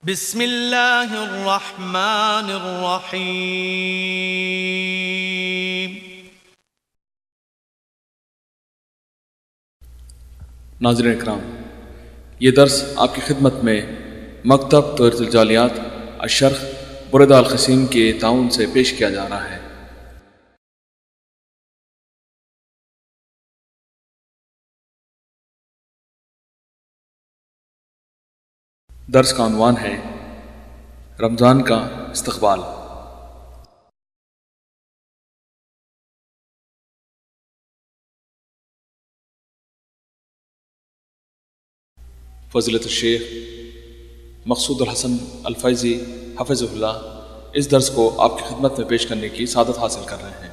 بسم اللہ الرحمن الرحیم۔ ناظرین اکرام، یہ درس آپ کی خدمت میں مکتب توحید الجالیات الشرق برید القسیم کے تعاون سے پیش کیا جا رہا ہے۔ درس کا عنوان ہے رمضان کا استقبال۔ فضیلت الشیخ مقصود الحسن الفیضی حفظہ اللہ اس درس کو آپ کی خدمت میں پیش کرنے کی سعادت حاصل کر رہے ہیں۔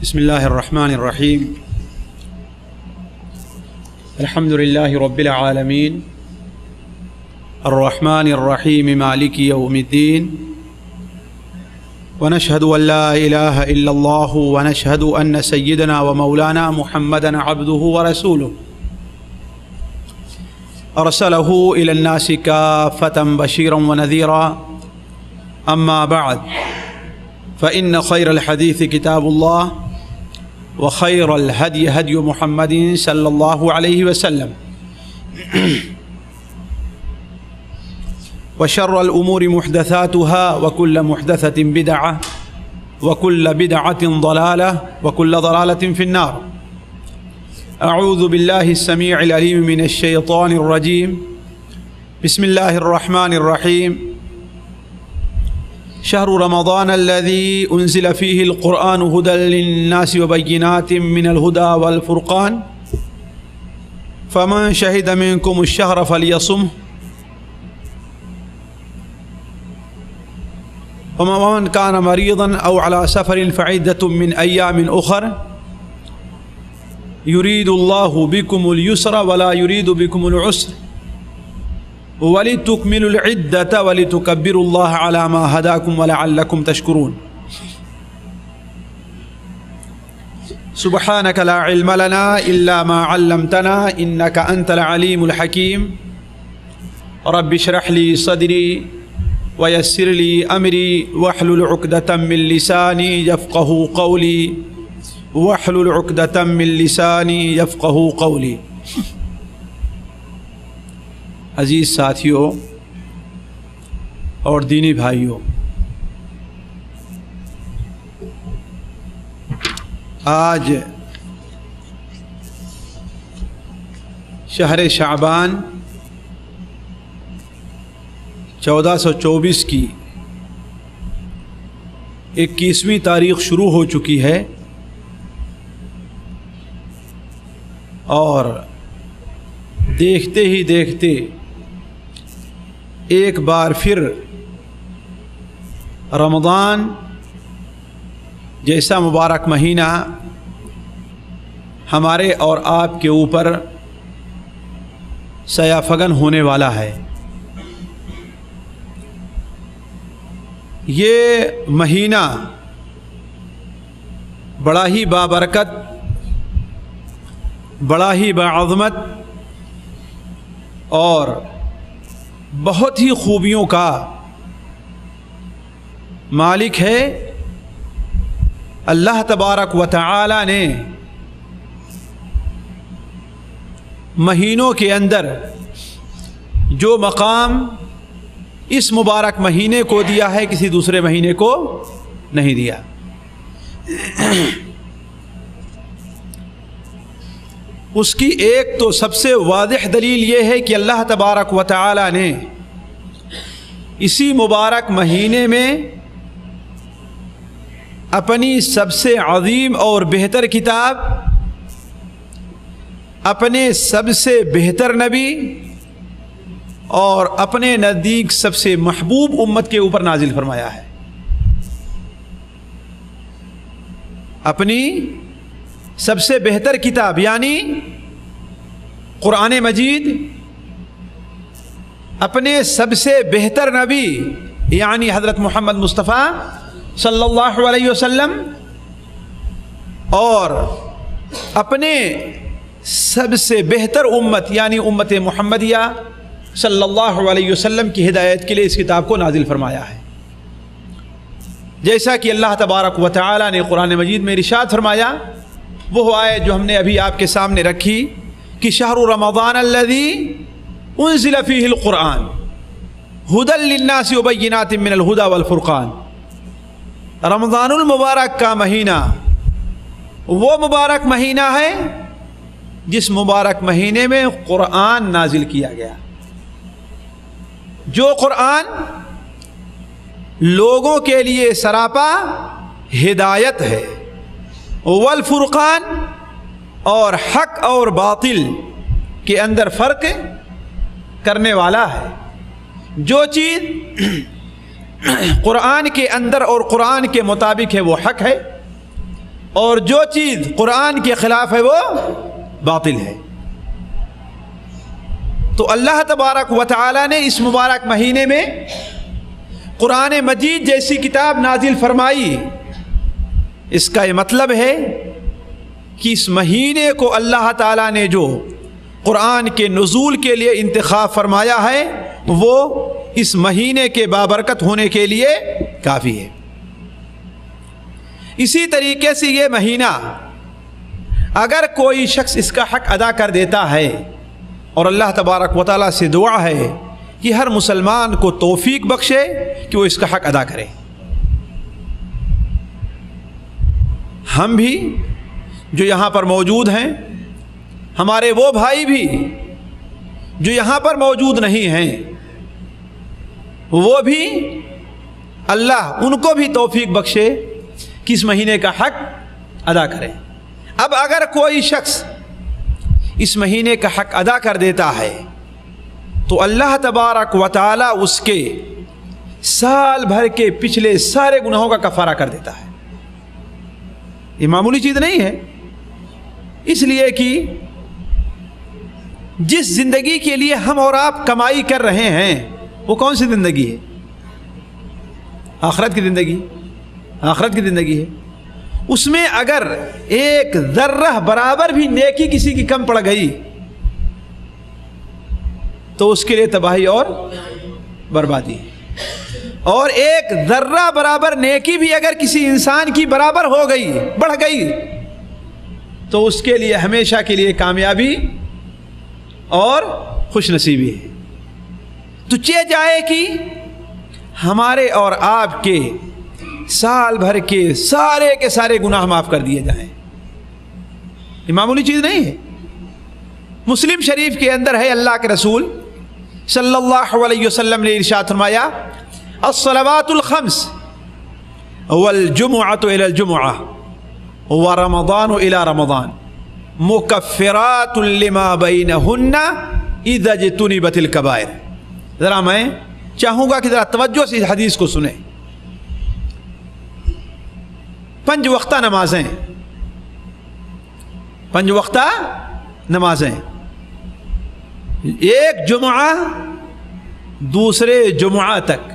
بسم اللہ الرحمن الرحیم۔ الحمد للہ رب العالمین الرحمن الرحیم مالک یوم الدین، ونشہد ان لا الہ الا اللہ ونشہد ان سیدنا ومولانا محمدا عبدہ ورسولہ ارسلہ الی الناس کافۃ بشیرا ونذیرا، اما بعد فإن خیر الحدیث کتاب اللہ وخير الهدي هدي محمد صلى الله عليه وسلم، وشر الأمور محدثاتها وكل محدثة بدعة وكل بدعة ضلالة وكل ضلالة في النار۔ أعوذ بالله السميع العليم من الشيطان الرجيم، بسم الله الرحمن الرحيم۔ شهر رمضان الذي أنزل فيه القرآن هدى للناس وبينات من الهدى والفرقان، فمن شهد منكم الشهر فليصمه، ومن كان مريضا أو على سفر فعدة من أيام أخر، يريد الله بكم اليسر ولا يريد بكم العسر، وَلِتُكْمِلُوا الْعِدَّةَ وَلِتُكَبِّرُوا اللَّهَ عَلَى مَا هَدَاكُمْ وَلَعَلَّكُمْ تَشْكُرُونَ۔ سبحانك لا علم لنا إلا ما علمتنا إنك أنت العليم الحكيم، رب اشرح لي صدري ويسر لي أمري واحلل عقدة من لساني يفقهوا قولي واحلل عقدة من لساني يفقهوا قولي۔ عزیز ساتھیوں اور دینی بھائیوں، آج شہر شعبان 1424 کی 21ویں تاریخ شروع ہو چکی ہے، اور دیکھتے ہی دیکھتے ایک بار پھر رمضان جیسا مبارک مہینہ ہمارے اور آپ کے اوپر سایہ فگن ہونے والا ہے۔ یہ مہینہ بڑا ہی بابرکت، بڑا ہی باعظمت اور بہت ہی خوبیوں کا مالک ہے۔ اللہ تبارک و تعالی نے مہینوں کے اندر جو مقام اس مبارک مہینے کو دیا ہے کسی دوسرے مہینے کو نہیں دیا۔ اس کی ایک تو سب سے واضح دلیل یہ ہے کہ اللہ تبارک و تعالی نے اسی مبارک مہینے میں اپنی سب سے عظیم اور بہتر کتاب، اپنے سب سے بہتر نبی اور اپنے نزدیک سب سے محبوب امت کے اوپر نازل فرمایا ہے۔ اپنی سب سے بہتر کتاب یعنی قرآن مجید، اپنے سب سے بہتر نبی یعنی حضرت محمد مصطفیٰ صلی اللہ علیہ وسلم، اور اپنے سب سے بہتر امت یعنی امت محمدیہ صلی اللہ علیہ وسلم کی ہدایت کے لیے اس کتاب کو نازل فرمایا ہے۔ جیسا کہ اللہ تبارک و تعالی نے قرآن مجید میں ارشاد فرمایا، وہ آیت جو ہم نے ابھی آپ کے سامنے رکھی کہ شہر رمضان الذی انزل فیہ القرآن ھدی للناس وبینات من الھدی والفرقان، رمضان المبارک کا مہینہ وہ مبارک مہینہ ہے جس مبارک مہینے میں قرآن نازل کیا گیا، جو قرآن لوگوں کے لیے سراپا ہدایت ہے، والفرقان اور حق اور باطل کے اندر فرق کرنے والا ہے۔ جو چیز قرآن کے اندر اور قرآن کے مطابق ہے وہ حق ہے، اور جو چیز قرآن کے خلاف ہے وہ باطل ہے۔ تو اللہ تبارک و تعالی نے اس مبارک مہینے میں قرآن مجید جیسی کتاب نازل فرمائی۔ اس کا یہ مطلب ہے کہ اس مہینے کو اللہ تعالیٰ نے جو قرآن کے نزول کے لیے انتخاب فرمایا ہے وہ اس مہینے کے بابرکت ہونے کے لیے کافی ہے۔ اسی طریقے سے یہ مہینہ اگر کوئی شخص اس کا حق ادا کر دیتا ہے، اور اللہ تبارک و تعالیٰ سے دعا ہے کہ ہر مسلمان کو توفیق بخشے کہ وہ اس کا حق ادا کرے۔ ہم بھی جو یہاں پر موجود ہیں، ہمارے وہ بھائی بھی جو یہاں پر موجود نہیں ہیں، وہ بھی اللہ ان کو بھی توفیق بخشے کہ اس مہینے کا حق ادا کرے۔ اب اگر کوئی شخص اس مہینے کا حق ادا کر دیتا ہے تو اللہ تبارک و تعالی اس کے سال بھر کے پچھلے سارے گناہوں کا کفارہ کر دیتا ہے۔ یہ معمولی چیز نہیں ہے، اس لیے کہ جس زندگی کے لیے ہم اور آپ کمائی کر رہے ہیں وہ کون سی زندگی ہے؟ آخرت کی زندگی، آخرت کی زندگی ہے۔ اس میں اگر ایک ذرہ برابر بھی نیکی کسی کی کم پڑ گئی تو اس کے لیے تباہی اور بربادی ہے، اور ایک ذرہ برابر نیکی بھی اگر کسی انسان کی برابر ہو گئی، بڑھ گئی، تو اس کے لیے ہمیشہ کے لیے کامیابی اور خوش نصیبی ہے۔ تو چاہے جائے کہ ہمارے اور آپ کے سال بھر کے سارے گناہ معاف کر دیے جائیں، یہ معمولی چیز نہیں ہے۔ مسلم شریف کے اندر ہے، اللہ کے رسول صلی اللہ علیہ وسلم نے ارشاد فرمایا، الصلوات الخمس والجمعۃ الی الجمعہ ورمضان الی رمضان مکفرات لما بینہن اذا اجتنبت الکبائر۔ ذرا میں چاہوں گا کہ ذرا توجہ سے اس حدیث کو سنیں۔ 5 وقتہ نمازیں، 5 وقتہ نمازیں، ایک جمعہ دوسرے جمعہ تک،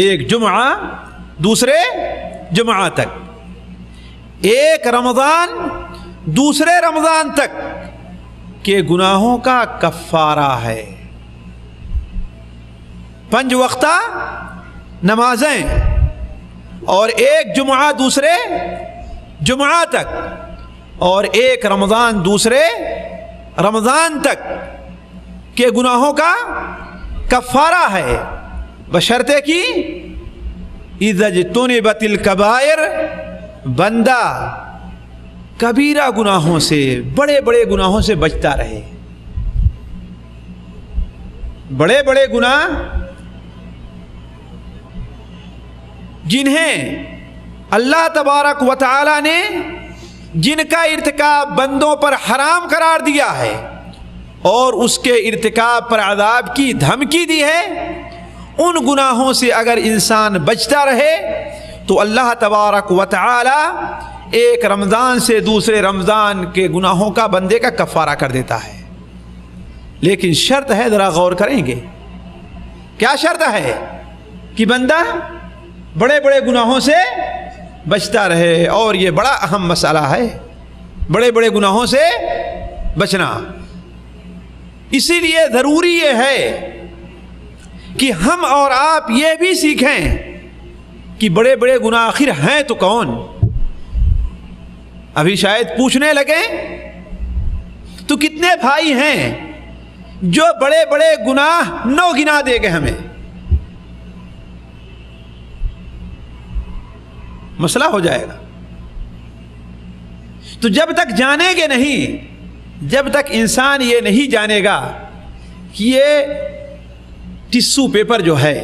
ایک جمعہ دوسرے جمعہ تک، ایک رمضان دوسرے رمضان تک کے گناہوں کا کفارہ ہے۔ 5 وقتہ نمازیں اور ایک جمعہ دوسرے جمعہ تک، اور ایک رمضان دوسرے رمضان تک کے گناہوں کا کفارہ ہے، بشرطے کہ اذا اجتنبت الکبائر، بندہ کبیرہ گناہوں سے، بڑے بڑے گناہوں سے بچتا رہے۔ بڑے بڑے گناہ جنہیں اللہ تبارک و تعالی نے جن کا ارتکاب بندوں پر حرام قرار دیا ہے اور اس کے ارتکاب پر عذاب کی دھمکی دی ہے، ان گناہوں سے اگر انسان بچتا رہے تو اللہ تبارک و تعالی ایک رمضان سے دوسرے رمضان کے گناہوں کا بندے کا کفارہ کر دیتا ہے. لیکن شرط ہے، ذرا غور کریں گے، کیا شرط ہے؟ کہ بندہ بڑے بڑے گناہوں سے بچتا رہے. اور یہ بڑا اہم مسئلہ ہے، بڑے بڑے گناہوں سے بچنا. اسی لیے ضروری یہ ہے کہ ہم اور آپ یہ بھی سیکھیں کہ بڑے بڑے گناہ آخر ہیں تو کون. ابھی شاید پوچھنے لگے تو کتنے بھائی ہیں جو بڑے بڑے گناہ نو گنا دے گے ہمیں. مسئلہ ہو جائے گا. تو جب تک جانیں گے نہیں، جب تک انسان یہ نہیں جانے گا کہ یہ ٹشو پیپر جو ہے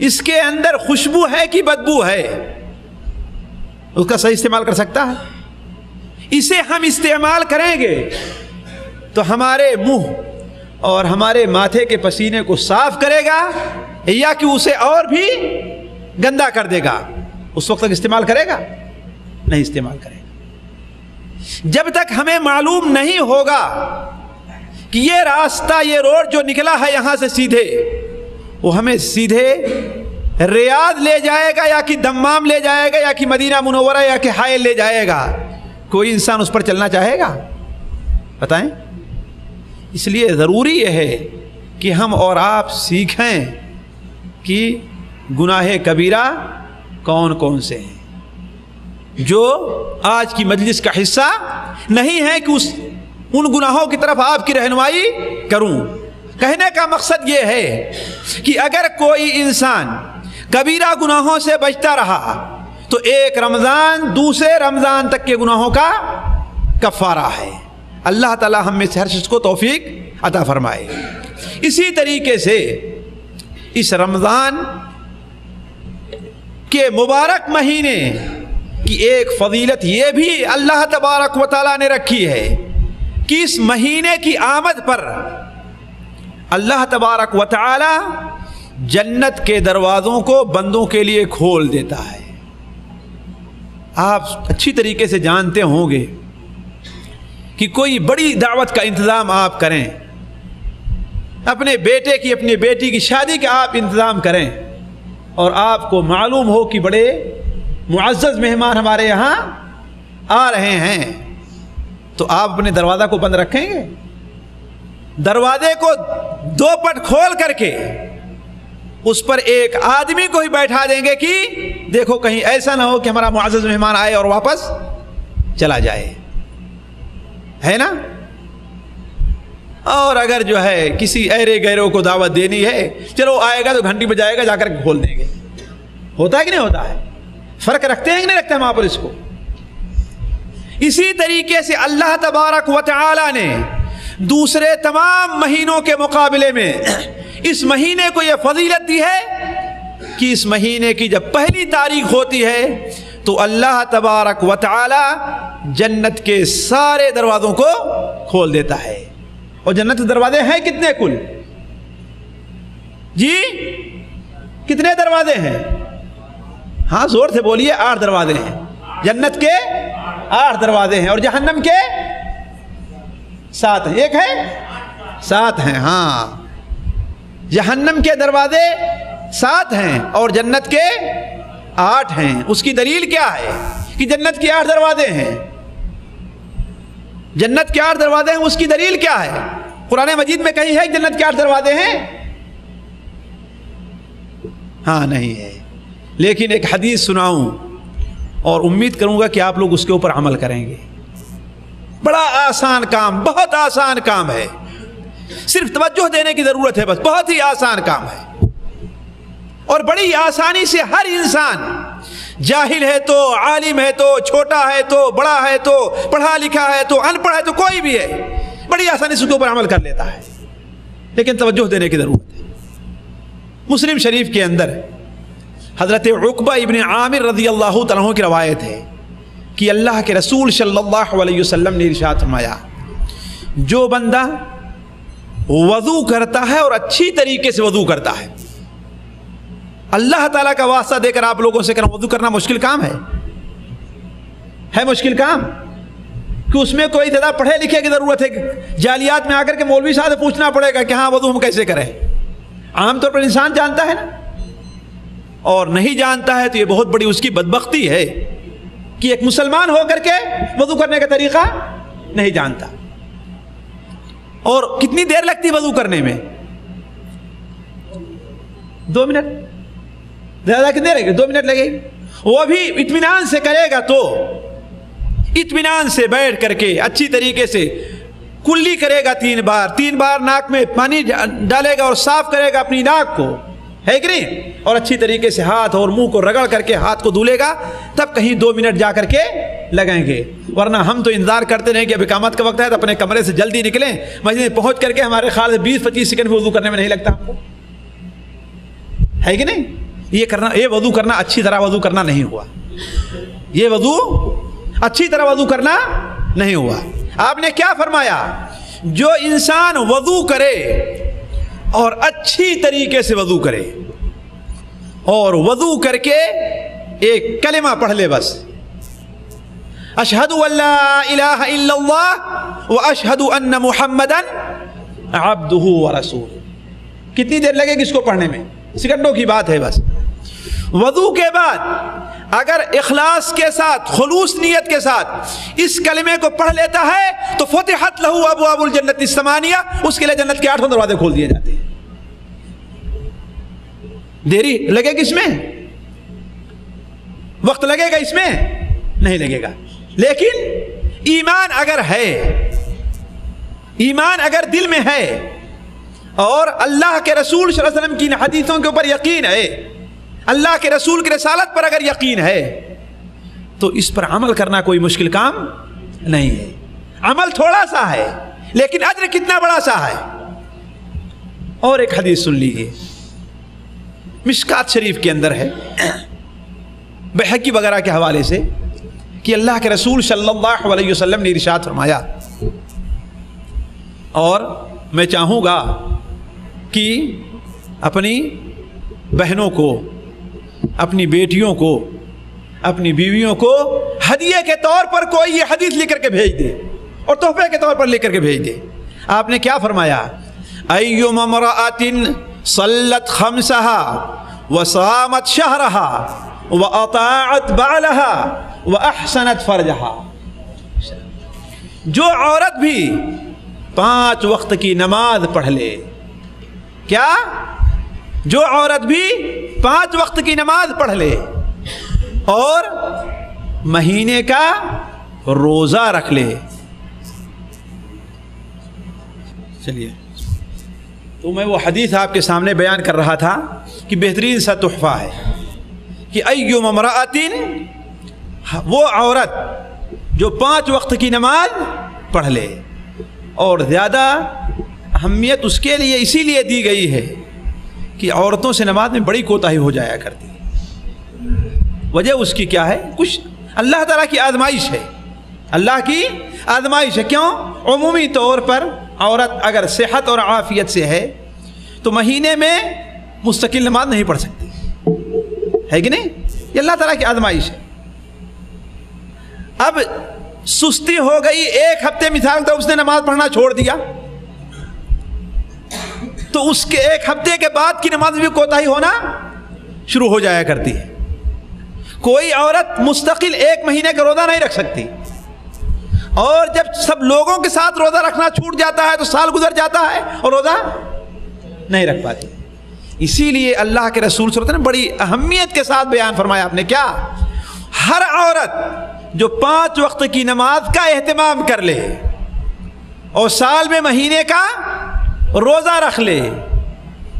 اس کے اندر خوشبو ہے کہ بدبو ہے، اس کا صحیح استعمال کر سکتا ہے. اسے ہم استعمال کریں گے تو ہمارے منہ اور ہمارے ماتھے کے پسینے کو صاف کرے گا یا کہ اسے اور بھی گندا کر دے گا. اس وقت تک استعمال کرے گا؟ نہیں استعمال کرے گا. جب تک ہمیں معلوم نہیں ہوگا کہ یہ راستہ، یہ روڈ جو نکلا ہے یہاں سے سیدھے، وہ ہمیں سیدھے ریاض لے جائے گا یا کہ دمام لے جائے گا یا کہ مدینہ منورہ یا کہ حائل لے جائے گا، کوئی انسان اس پر چلنا چاہے گا؟ بتائیں. اس لیے ضروری یہ ہے کہ ہم اور آپ سیکھیں کہ گناہ کبیرہ کون کون سے ہیں، جو آج کی مجلس کا حصہ نہیں ہے کہ ان گناہوں کی طرف آپ کی رہنمائی کروں. کہنے کا مقصد یہ ہے کہ اگر کوئی انسان کبیرہ گناہوں سے بچتا رہا تو ایک رمضان دوسرے رمضان تک کے گناہوں کا کفارہ ہے. اللہ تعالی ہم میں سے ہر شخص کو توفیق عطا فرمائے. اسی طریقے سے اس رمضان کے مبارک مہینے کی ایک فضیلت یہ بھی اللہ تبارک و تعالیٰ نے رکھی ہے کہ اس مہینے کی آمد پر اللہ تبارک و تعالیٰ جنت کے دروازوں کو بندوں کے لیے کھول دیتا ہے. آپ اچھی طریقے سے جانتے ہوں گے کہ کوئی بڑی دعوت کا انتظام آپ کریں، اپنے بیٹے کی اپنی بیٹی کی شادی کا آپ انتظام کریں، اور آپ کو معلوم ہو کہ بڑے معزز مہمان ہمارے یہاں آ رہے ہیں، تو آپ اپنے دروازہ کو بند رکھیں گے؟ دروازے کو دو پٹ کھول کر کے اس پر ایک آدمی کو ہی بیٹھا دیں گے کہ دیکھو کہیں ایسا نہ ہو کہ ہمارا معزز مہمان آئے اور واپس چلا جائے، ہے نا؟ اور اگر جو ہے کسی ایرے گیروں کو دعوت دینی ہے، چلو آئے گا تو گھنٹی بجائے گا، جا کر کھول دیں گے. ہوتا ہے کہ نہیں ہوتا ہے؟ فرق رکھتے ہیں کہ نہیں رکھتے ہم آپ اس کو؟ اسی طریقے سے اللہ تبارک و تعالی نے دوسرے تمام مہینوں کے مقابلے میں اس مہینے کو یہ فضیلت دی ہے کہ اس مہینے کی جب پہلی تاریخ ہوتی ہے تو اللہ تبارک و تعالی جنت کے سارے دروازوں کو کھول دیتا ہے. اور جنت کے دروازے ہیں کتنے کل؟ جی کتنے دروازے ہیں؟ ہاں زور سے بولیے. 8 دروازے ہیں. جنت کے 8 دروازے ہیں اور جہنم کے 7 ہیں. ایک ہے 7 ہیں. ہاں جہنم کے دروازے 7 ہیں اور جنت کے 8 ہیں. اس کی دلیل کیا ہے کہ جنت کے 8 دروازے ہیں؟ جنت کے 8 دروازے ہیں، اس کی دلیل کیا ہے؟ قرآن مجید میں کہیں ہے کہ جنت کے 8 دروازے ہیں؟ ہاں نہیں ہے. لیکن ایک حدیث سناؤں اور امید کروں گا کہ آپ لوگ اس کے اوپر عمل کریں گے. بڑا آسان کام، بہت آسان کام ہے، صرف توجہ دینے کی ضرورت ہے، بس بہت ہی آسان کام ہے اور بڑی آسانی سے ہر انسان، جاہل ہے تو عالم ہے تو چھوٹا ہے تو بڑا ہے تو پڑھا لکھا ہے تو ان پڑھ ہے تو کوئی بھی ہے، بڑی آسانی سے اس کے اوپر عمل کر لیتا ہے. لیکن توجہ دینے کی ضرورت ہے. مسلم شریف کے اندر حضرت عقبہ ابن عامر رضی اللہ تعالیٰ عنہ کی روایت ہے کہ اللہ کے رسول صلی اللہ علیہ وسلم نے ارشاد فرمایا، جو بندہ وضو کرتا ہے اور اچھی طریقے سے وضو کرتا ہے، اللہ تعالیٰ کا واسطہ دے کر آپ لوگوں سے کرنا، وضو کرنا مشکل کام ہے مشکل کام کہ اس میں کوئی تعداد پڑھے لکھے کی ضرورت ہے. جالیات میں آ کر کے مولوی صاحب سے پوچھنا پڑے گا کہ ہاں وضو ہم کیسے کریں. عام طور پر انسان جانتا ہے نا، اور نہیں جانتا ہے تو یہ بہت بڑی اس کی بدبختی ہے کہ ایک مسلمان ہو کر کے وضو کرنے کا طریقہ نہیں جانتا. اور کتنی دیر لگتی وضو کرنے میں؟ 2 منٹ، زیادہ کتنے لگے؟ 2 منٹ لگے گی. وہ بھی اطمینان سے کرے گا تو اطمینان سے بیٹھ کر کے اچھی طریقے سے کلی کرے گا 3 بار ناک میں پانی ڈالے گا اور صاف کرے گا اپنی ناک کو، ہے کہ نہیں، اور اچھی طریقے سے ہاتھ اور منہ کو رگڑ کر کے ہاتھ کو دھلے گا، تب کہیں 2 منٹ جا کر کے لگائیں گے. ورنہ ہم تو انتظار کرتے رہیں کہ اب اقامت کا وقت ہے تو اپنے کمرے سے جلدی نکلیں، مسجد میں پہنچ کر کے ہمارے خیال سے 20-25 سیکنڈ وضو کرنے میں نہیں لگتا ہم کو، ہے کہ نہیں. یہ وضو کرنا اچھی طرح وضو کرنا نہیں ہوا. یہ وضو اچھی طرح وضو کرنا نہیں ہوا. آپ نے کیا فرمایا؟ جو انسان وضو کرے اور اچھی طریقے سے وضو کرے اور وضو کر کے ایک کلمہ پڑھ لے، بس اشہد ان لا الہ الا اللہ واشہد ان محمدا عبدہ ورسولہ. کتنی دیر لگے گی اس کو پڑھنے میں؟ سیکنڈوں کی بات ہے بس. وضو کے بعد اگر اخلاص کے ساتھ، خلوص نیت کے ساتھ اس کلمے کو پڑھ لیتا ہے تو فتحت لہو ابواب الجنت الثمانیہ، اس کے لیے جنت کے 8 دروازے کھول دیے جاتے ہیں. دیری لگے گا اس میں؟ وقت لگے گا اس میں؟ نہیں لگے گا. لیکن ایمان اگر ہے، ایمان اگر دل میں ہے اور اللہ کے رسول صلی اللہ علیہ وسلم کی حدیثوں کے اوپر یقین ہے، اللہ کے رسول کی رسالت پر اگر یقین ہے، تو اس پر عمل کرنا کوئی مشکل کام نہیں ہے. عمل تھوڑا سا ہے لیکن اجر کتنا بڑا سا ہے. اور ایک حدیث سن لیجیے، مشکات شریف کے اندر ہے، بحقی وغیرہ کے حوالے سے، کہ اللہ کے رسول صلی اللہ علیہ وسلم نے ارشاد فرمایا، اور میں چاہوں گا کہ اپنی بہنوں کو، اپنی بیٹیوں کو، اپنی بیویوں کو ہدیے کے طور پر کوئی یہ حدیث لے کر کے بھیج دے اور تحفے کے طور پر لے کر کے بھیج دے. آپ نے کیا فرمایا؟ ایما امرأۃ صلت خمسها وصامت شهرها واطاعت بعلها واحسنت فرجها. جو عورت بھی 5 وقت کی نماز پڑھ لے، کیا؟ جو عورت بھی 5 وقت کی نماز پڑھ لے اور مہینے کا روزہ رکھ لے. چلیے، تو میں وہ حدیث آپ کے سامنے بیان کر رہا تھا کہ بہترین سا تحفہ ہے کہ ایوم امرأۃ، وہ عورت جو 5 وقت کی نماز پڑھ لے، اور زیادہ اہمیت اس کے لیے اسی لیے دی گئی ہے کہ عورتوں سے نماز میں بڑی کوتاہی ہو جایا کرتی ہے. وجہ اس کی کیا ہے؟ کچھ اللہ تعالیٰ کی آزمائش ہے، اللہ کی آزمائش ہے. کیوں؟ عمومی طور پر عورت اگر صحت اور عافیت سے ہے تو مہینے میں مستقل نماز نہیں پڑھ سکتی، ہے کہ نہیں؟ یہ اللہ تعالیٰ کی آزمائش ہے. اب سستی ہو گئی، 1 ہفتے مثال تو اس نے نماز پڑھنا چھوڑ دیا، تو اس کے 1 ہفتے کے بعد کی نماز بھی کوتاہی ہونا شروع ہو جایا کرتی ہے. کوئی عورت مستقل 1 مہینے کا روزہ نہیں رکھ سکتی، اور جب سب لوگوں کے ساتھ روزہ رکھنا چھوٹ جاتا ہے تو سال گزر جاتا ہے اور روزہ نہیں رکھ پاتی. اسی لیے اللہ کے رسول صلی اللہ علیہ وسلم نے بڑی اہمیت کے ساتھ بیان فرمایا. آپ نے کیا؟ ہر عورت جو 5 وقت کی نماز کا اہتمام کر لے اور سال میں مہینے کا روزہ رکھ لے،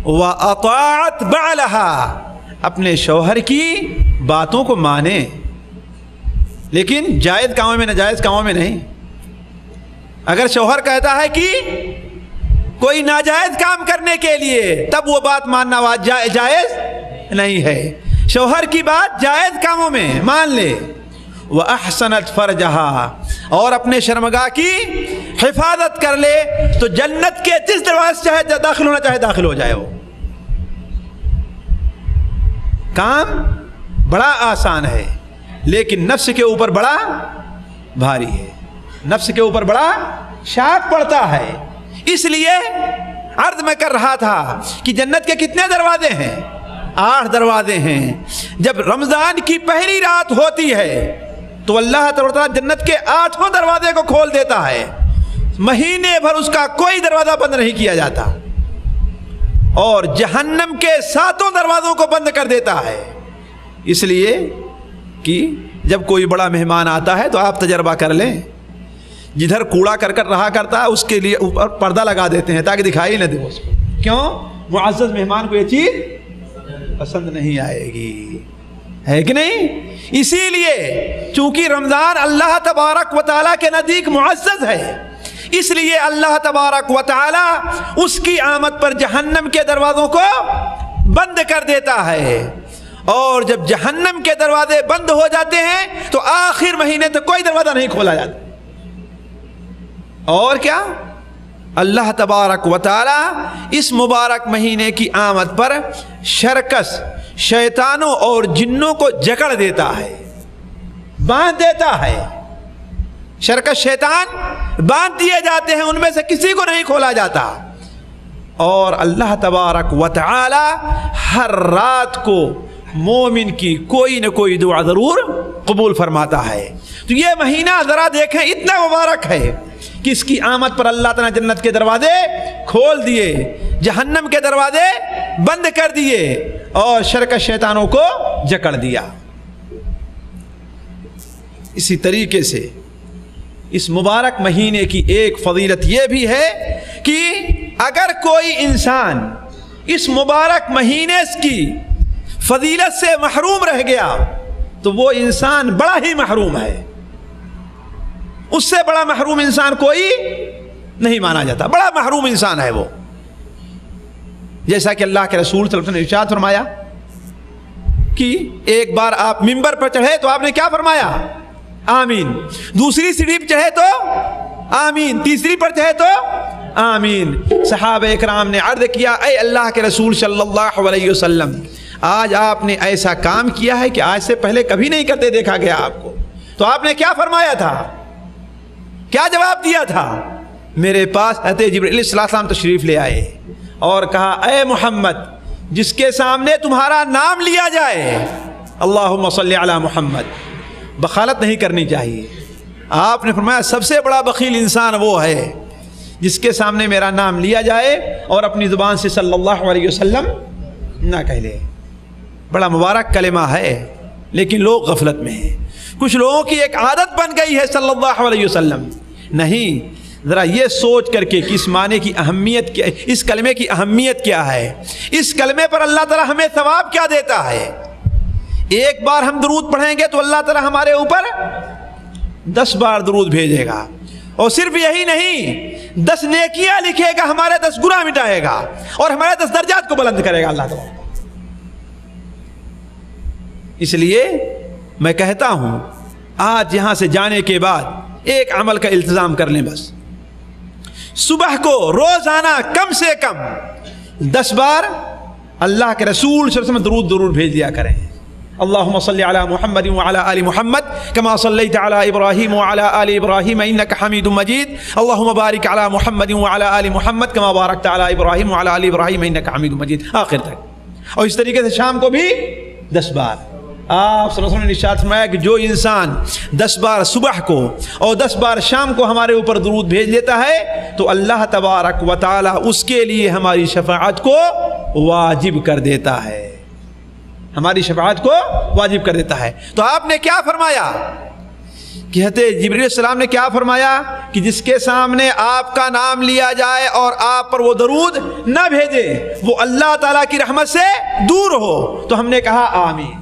وَأَطَاعَتْ بَعْلَهَا، اپنے شوہر کی باتوں کو مانے، لیکن جائز کاموں میں، ناجائز کاموں میں نہیں. اگر شوہر کہتا ہے کہ کوئی ناجائز کام کرنے کے لیے، تب وہ بات ماننا جائز نہیں ہے. شوہر کی بات جائز کاموں میں مان لے. وَأَحْسَنَتْ فَرْجَهَا، اور اپنے شرمگاہ کی حفاظت کر لے، تو جنت کے جس دروازے سے چاہے داخل ہونا چاہے داخل ہو جائے. وہ کام بڑا آسان ہے لیکن نفس کے اوپر بڑا بھاری ہے، نفس کے اوپر بڑا شاق پڑتا ہے۔ اس لیے عرض میں کر رہا تھا کہ جنت کے کتنے دروازے ہیں؟ 8 دروازے ہیں۔ جب رمضان کی پہلی رات ہوتی ہے تو اللہ تعالیٰ جنت کے 8 دروازے کو کھول دیتا ہے، مہینے بھر اس کا کوئی دروازہ بند نہیں کیا جاتا، اور جہنم کے 7 دروازوں کو بند کر دیتا ہے۔ اس لیے کہ جب کوئی بڑا مہمان آتا ہے تو آپ تجربہ کر لیں، جدھر کوڑا کرکٹ رہا کرتا ہے اس کے لیے اوپر پردہ لگا دیتے ہیں تاکہ دکھائی نہ دے اس کو۔ کیوں؟ معزز مہمان کو یہ چیز پسند نہیں آئے گی، ہے کہ نہیں؟ اسی لیے چونکہ رمضان اللہ تبارک و تعالیٰ کے نزدیک معزز ہے، اس لیے اللہ تبارک و تعالیٰ اس کی آمد پر جہنم کے دروازوں کو بند کر دیتا ہے، اور جب جہنم کے دروازے بند ہو جاتے ہیں تو آخر مہینے تک کوئی دروازہ نہیں کھولا جاتا۔ اور کیا؟ اللہ تبارک و تعالی اس مبارک مہینے کی آمد پر شرکس شیطانوں اور جنوں کو جکڑ دیتا ہے، باندھ دیتا ہے۔ شرکس شیطان باندھ دیے جاتے ہیں، ان میں سے کسی کو نہیں کھولا جاتا، اور اللہ تبارک و تعالی ہر رات کو مومن کی کوئی نہ کوئی دعا ضرور قبول فرماتا ہے۔ تو یہ مہینہ ذرا دیکھیں اتنا مبارک ہے کہ اس کی آمد پر اللہ تعالیٰ جنت کے دروازے کھول دیے، جہنم کے دروازے بند کر دیے، اور شرکس شیطانوں کو جکڑ دیا۔ اسی طریقے سے اس مبارک مہینے کی ایک فضیلت یہ بھی ہے کہ اگر کوئی انسان اس مبارک مہینے کی فضیلت سے محروم رہ گیا تو وہ انسان بڑا ہی محروم ہے، اس سے بڑا محروم انسان کوئی نہیں مانا جاتا، بڑا محروم انسان ہے وہ۔ جیسا کہ اللہ کے رسول صلی اللہ علیہ وسلم نے ارشاد فرمایا کہ ایک بار آپ ممبر پر چڑھے تو آپ نے کیا فرمایا؟ آمین۔ دوسری سیڑھی پر چڑھے تو آمین، تیسری پر چڑھے تو آمین۔ صحابہ اکرام نے عرض کیا، اے اللہ کے رسول صلی اللہ علیہ وسلم، آج آپ نے ایسا کام کیا ہے کہ آج سے پہلے کبھی نہیں کرتے دیکھا گیا آپ کو۔ تو آپ نے کیا فرمایا تھا؟ کیا جواب دیا تھا؟ میرے پاس حضرت جبرائیل علیہ السلام تشریف لے آئے اور کہا، اے محمد، جس کے سامنے تمہارا نام لیا جائے، اللہم صلی علی محمد، بخالت نہیں کرنی چاہیے۔ آپ نے فرمایا سب سے بڑا بخیل انسان وہ ہے جس کے سامنے میرا نام لیا جائے اور اپنی زبان سے صلی اللہ علیہ وسلم نہ کہہ لے۔ بڑا مبارک کلمہ ہے لیکن لوگ غفلت میں ہیں۔ کچھ لوگوں کی ایک عادت بن گئی ہے صلی اللہ علیہ وسلم۔ نہیں، ذرا یہ سوچ کر کے کہ اس معنی کی اہمیت کیا، اس کلمے کی اہمیت کیا ہے، اس کلمے پر اللہ تعالیٰ ہمیں ثواب کیا دیتا ہے۔ ایک بار ہم درود پڑھیں گے تو اللہ تعالیٰ ہمارے اوپر 10 بار درود بھیجے گا، اور صرف یہی نہیں، 10 نیکیاں لکھے گا، ہمارے 10 گناہ مٹائے گا، اور ہمارے 10 درجات کو بلند کرے گا اللہ تعالیٰ۔ اس لیے میں کہتا ہوں آج یہاں سے جانے کے بعد ایک عمل کا التزام کر لیں، بس صبح کو روزانہ کم سے کم 10 بار اللہ کے رسول صلی اللہ علیہ وسلم درود ضرور بھیج دیا کریں۔ اللہم صلی علی محمد وعلی آل محمد کما صلیت علی ابراہیم وعلی آل ابراہیم انک حمید مجید، اللہم بارک علی محمد وعلی آل محمد کما بارکت علی ابراہیم وعلی آل ابراہیم انک حمید مجید، آخر تک۔ اور اس طریقے سے شام کو بھی 10 بار۔ آپ صلی اللہ علیہ وسلم نے ارشاد فرمایا کہ جو انسان 10 بار صبح کو اور 10 بار شام کو ہمارے اوپر درود بھیج لیتا ہے تو اللہ تبارک و تعالی اس کے لیے ہماری شفاعت کو واجب کر دیتا ہے، ہماری شفاعت کو واجب کر دیتا ہے۔ تو آپ نے کیا فرمایا کہ حضرت جبرائیل علیہ السلام نے کیا فرمایا کہ جس کے سامنے آپ کا نام لیا جائے اور آپ پر وہ درود نہ بھیجے وہ اللہ تعالیٰ کی رحمت سے دور ہو۔ تو ہم نے کہا آمین۔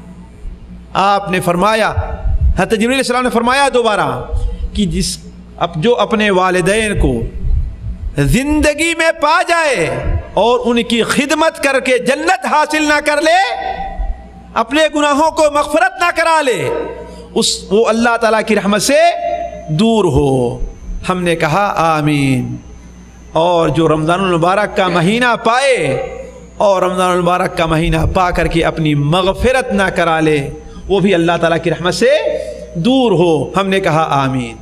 آپ نے فرمایا، حضرت جبرائیل علیہ السلام نے فرمایا دوبارہ کہ جو اپنے والدین کو زندگی میں پا جائے اور ان کی خدمت کر کے جنت حاصل نہ کر لے، اپنے گناہوں کو مغفرت نہ کرا لے، وہ اللہ تعالیٰ کی رحمت سے دور ہو۔ ہم نے کہا آمین۔ اور جو رمضان المبارک کا مہینہ پائے اور رمضان المبارک کا مہینہ پا کر کے اپنی مغفرت نہ کرا لے، وہ بھی اللہ تعالیٰ کی رحمت سے دور ہو۔ ہم نے کہا آمین۔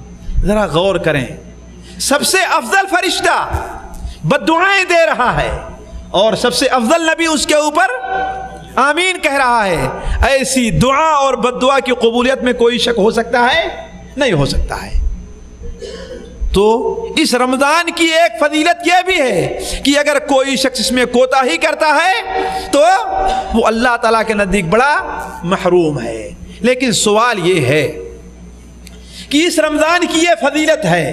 ذرا غور کریں، سب سے افضل فرشتہ بد دعائیں دے رہا ہے اور سب سے افضل نبی اس کے اوپر آمین کہہ رہا ہے۔ ایسی دعا اور بد دعا کی قبولیت میں کوئی شک ہو سکتا ہے؟ نہیں ہو سکتا ہے۔ تو اس رمضان کی ایک فضیلت یہ بھی ہے کہ اگر کوئی شخص اس میں کوتاہی کرتا ہے تو وہ اللہ تعالیٰ کے نزدیک بڑا محروم ہے۔ لیکن سوال یہ ہے کہ اس رمضان کی یہ فضیلت ہے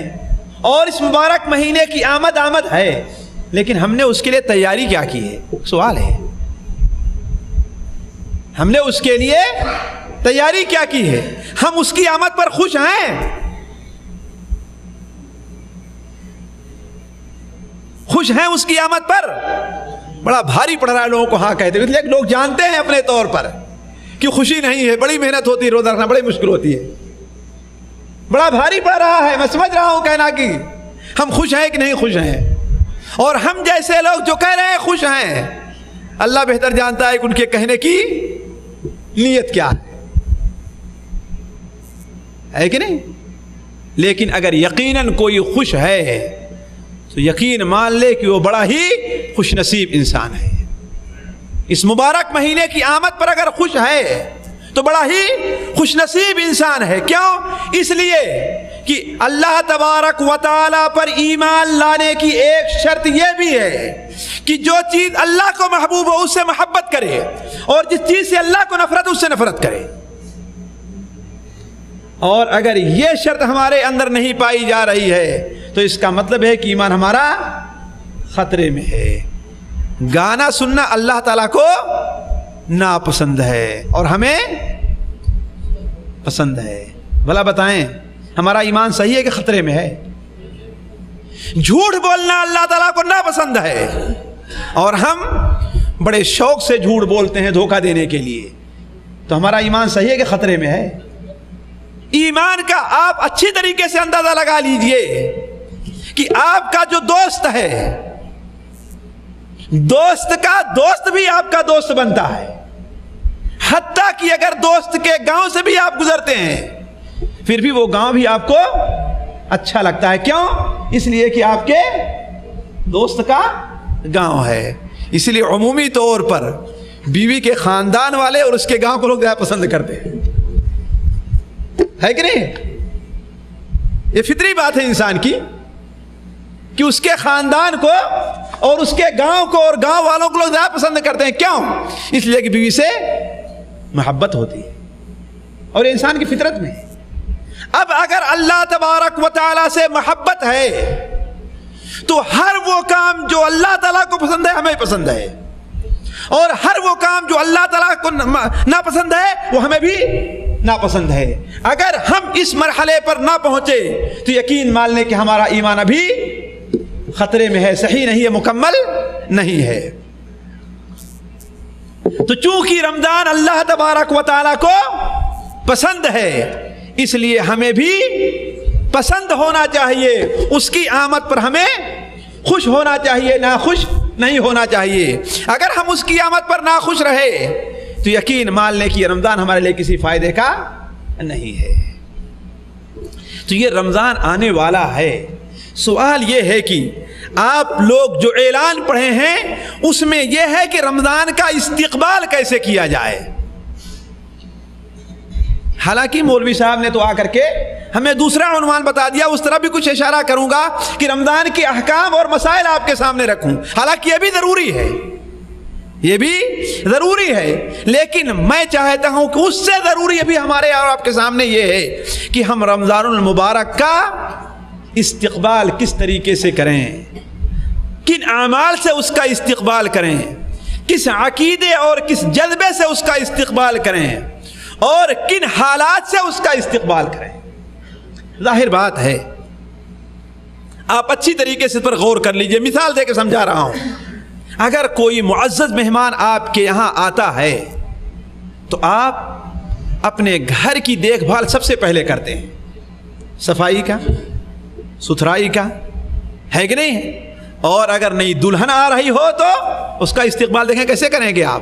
اور اس مبارک مہینے کی آمد ہے، لیکن ہم نے اس کے لیے تیاری کیا کی ہے؟ سوال ہے، ہم نے اس کے لیے تیاری کیا کی ہے؟ ہم اس کی آمد پر خوش ہیں؟ خوش ہیں اس کی آمد پر؟ بڑا بھاری پڑ رہا ہے لوگوں کو ہاں کہتے ہوئے، لیکن لوگ جانتے ہیں اپنے طور پر کہ خوشی نہیں ہے، بڑی محنت ہوتی ہے، روزہ رکھنا بڑی مشکل ہوتی ہے، بڑا بھاری پڑ رہا ہے۔ میں سمجھ رہا ہوں کہنا کہ ہم خوش ہیں کہ نہیں خوش ہیں، اور ہم جیسے لوگ جو کہہ رہے ہیں خوش ہیں، اللہ بہتر جانتا ہے کہ ان کے کہنے کی نیت کیا ہے کہ نہیں۔ لیکن اگر یقیناً کوئی خوش ہے تو یقین مان لے کہ وہ بڑا ہی خوش نصیب انسان ہے۔ اس مبارک مہینے کی آمد پر اگر خوش ہے تو بڑا ہی خوش نصیب انسان ہے۔ کیوں؟ اس لیے کہ اللہ تبارک و تعالی پر ایمان لانے کی ایک شرط یہ بھی ہے کہ جو چیز اللہ کو محبوب ہو اس سے محبت کرے، اور جس چیز سے اللہ کو نفرت اس سے نفرت کرے۔ اور اگر یہ شرط ہمارے اندر نہیں پائی جا رہی ہے تو اس کا مطلب ہے کہ ایمان ہمارا خطرے میں ہے۔ گانا سننا اللہ تعالیٰ کو ناپسند ہے اور ہمیں پسند ہے۔ بھلا بتائیں ہمارا ایمان صحیح ہے کہ خطرے میں ہے؟ جھوٹ بولنا اللہ تعالیٰ کو ناپسند ہے اور ہم بڑے شوق سے جھوٹ بولتے ہیں دھوکہ دینے کے لیے، تو ہمارا ایمان صحیح ہے کہ خطرے میں ہے؟ ایمان کا آپ اچھی طریقے سے اندازہ لگا لیجئے کہ آپ کا جو دوست ہے، دوست کا دوست بھی آپ کا دوست بنتا ہے، حتیٰ کہ اگر دوست کے گاؤں سے بھی آپ گزرتے ہیں پھر بھی وہ گاؤں بھی آپ کو اچھا لگتا ہے۔ کیوں؟ اس لیے کہ آپ کے دوست کا گاؤں ہے۔ اس لیے عمومی طور پر بیوی کے خاندان والے اور اس کے گاؤں کو لوگ زیادہ پسند کرتے ہیں، ہے کہ نہیں؟ یہ فطری بات ہے انسان کی کہ اس کے خاندان کو اور اس کے گاؤں کو اور گاؤں والوں کو لوگ زیادہ پسند کرتے ہیں۔ کیوں؟ اس لیے کہ بیوی سے محبت ہوتی ہے اور انسان کی فطرت میں۔ اب اگر اللہ تبارک و تعالیٰ سے محبت ہے تو ہر وہ کام جو اللہ تعالیٰ کو پسند ہے ہمیں پسند ہے، اور ہر وہ کام جو اللہ تعالیٰ کو ناپسند ہے وہ ہمیں بھی ناپسند ہے۔ اگر ہم اس مرحلے پر نہ پہنچے تو یقین مان لیں کہ ہمارا ایمان ابھی خطرے میں ہے، صحیح نہیں ہے، مکمل نہیں ہے۔ تو چونکہ رمضان اللہ تبارک و تعالیٰ کو پسند ہے اس لیے ہمیں بھی پسند ہونا چاہیے، اس کی آمد پر ہمیں خوش ہونا چاہیے، ناخوش نہیں ہونا چاہیے۔ اگر ہم اس کی آمد پر ناخوش رہے تو یقین مان لیں کہ یہ رمضان ہمارے لیے کسی فائدے کا نہیں ہے۔ تو یہ رمضان آنے والا ہے، سوال یہ ہے کہ آپ لوگ جو اعلان پڑھے ہیں اس میں یہ ہے کہ رمضان کا استقبال کیسے کیا جائے۔ حالانکہ مولوی صاحب نے تو آ کر کے ہمیں دوسرا عنوان بتا دیا، اس طرح بھی کچھ اشارہ کروں گا کہ رمضان کے احکام اور مسائل آپ کے سامنے رکھوں، حالانکہ یہ بھی ضروری ہے، یہ بھی ضروری ہے، لیکن میں چاہتا ہوں کہ اس سے ضروری ابھی ہمارے اور آپ کے سامنے یہ ہے کہ ہم رمضان المبارک کا استقبال کس طریقے سے کریں، کن اعمال سے اس کا استقبال کریں، کس عقیدے اور کس جذبے سے اس کا استقبال کریں، اور کن حالات سے اس کا استقبال کریں۔ ظاہر بات ہے، آپ اچھی طریقے سے پر غور کر لیجئے، مثال دے کے سمجھا رہا ہوں۔ اگر کوئی معزز مہمان آپ کے یہاں آتا ہے تو آپ اپنے گھر کی دیکھ بھال سب سے پہلے کرتے ہیں، صفائی کا، ستھرائی کا، ہے کہ نہیں؟ اور اگر نئی دلہن آ رہی ہو تو اس کا استقبال دیکھیں کیسے کریں گے آپ.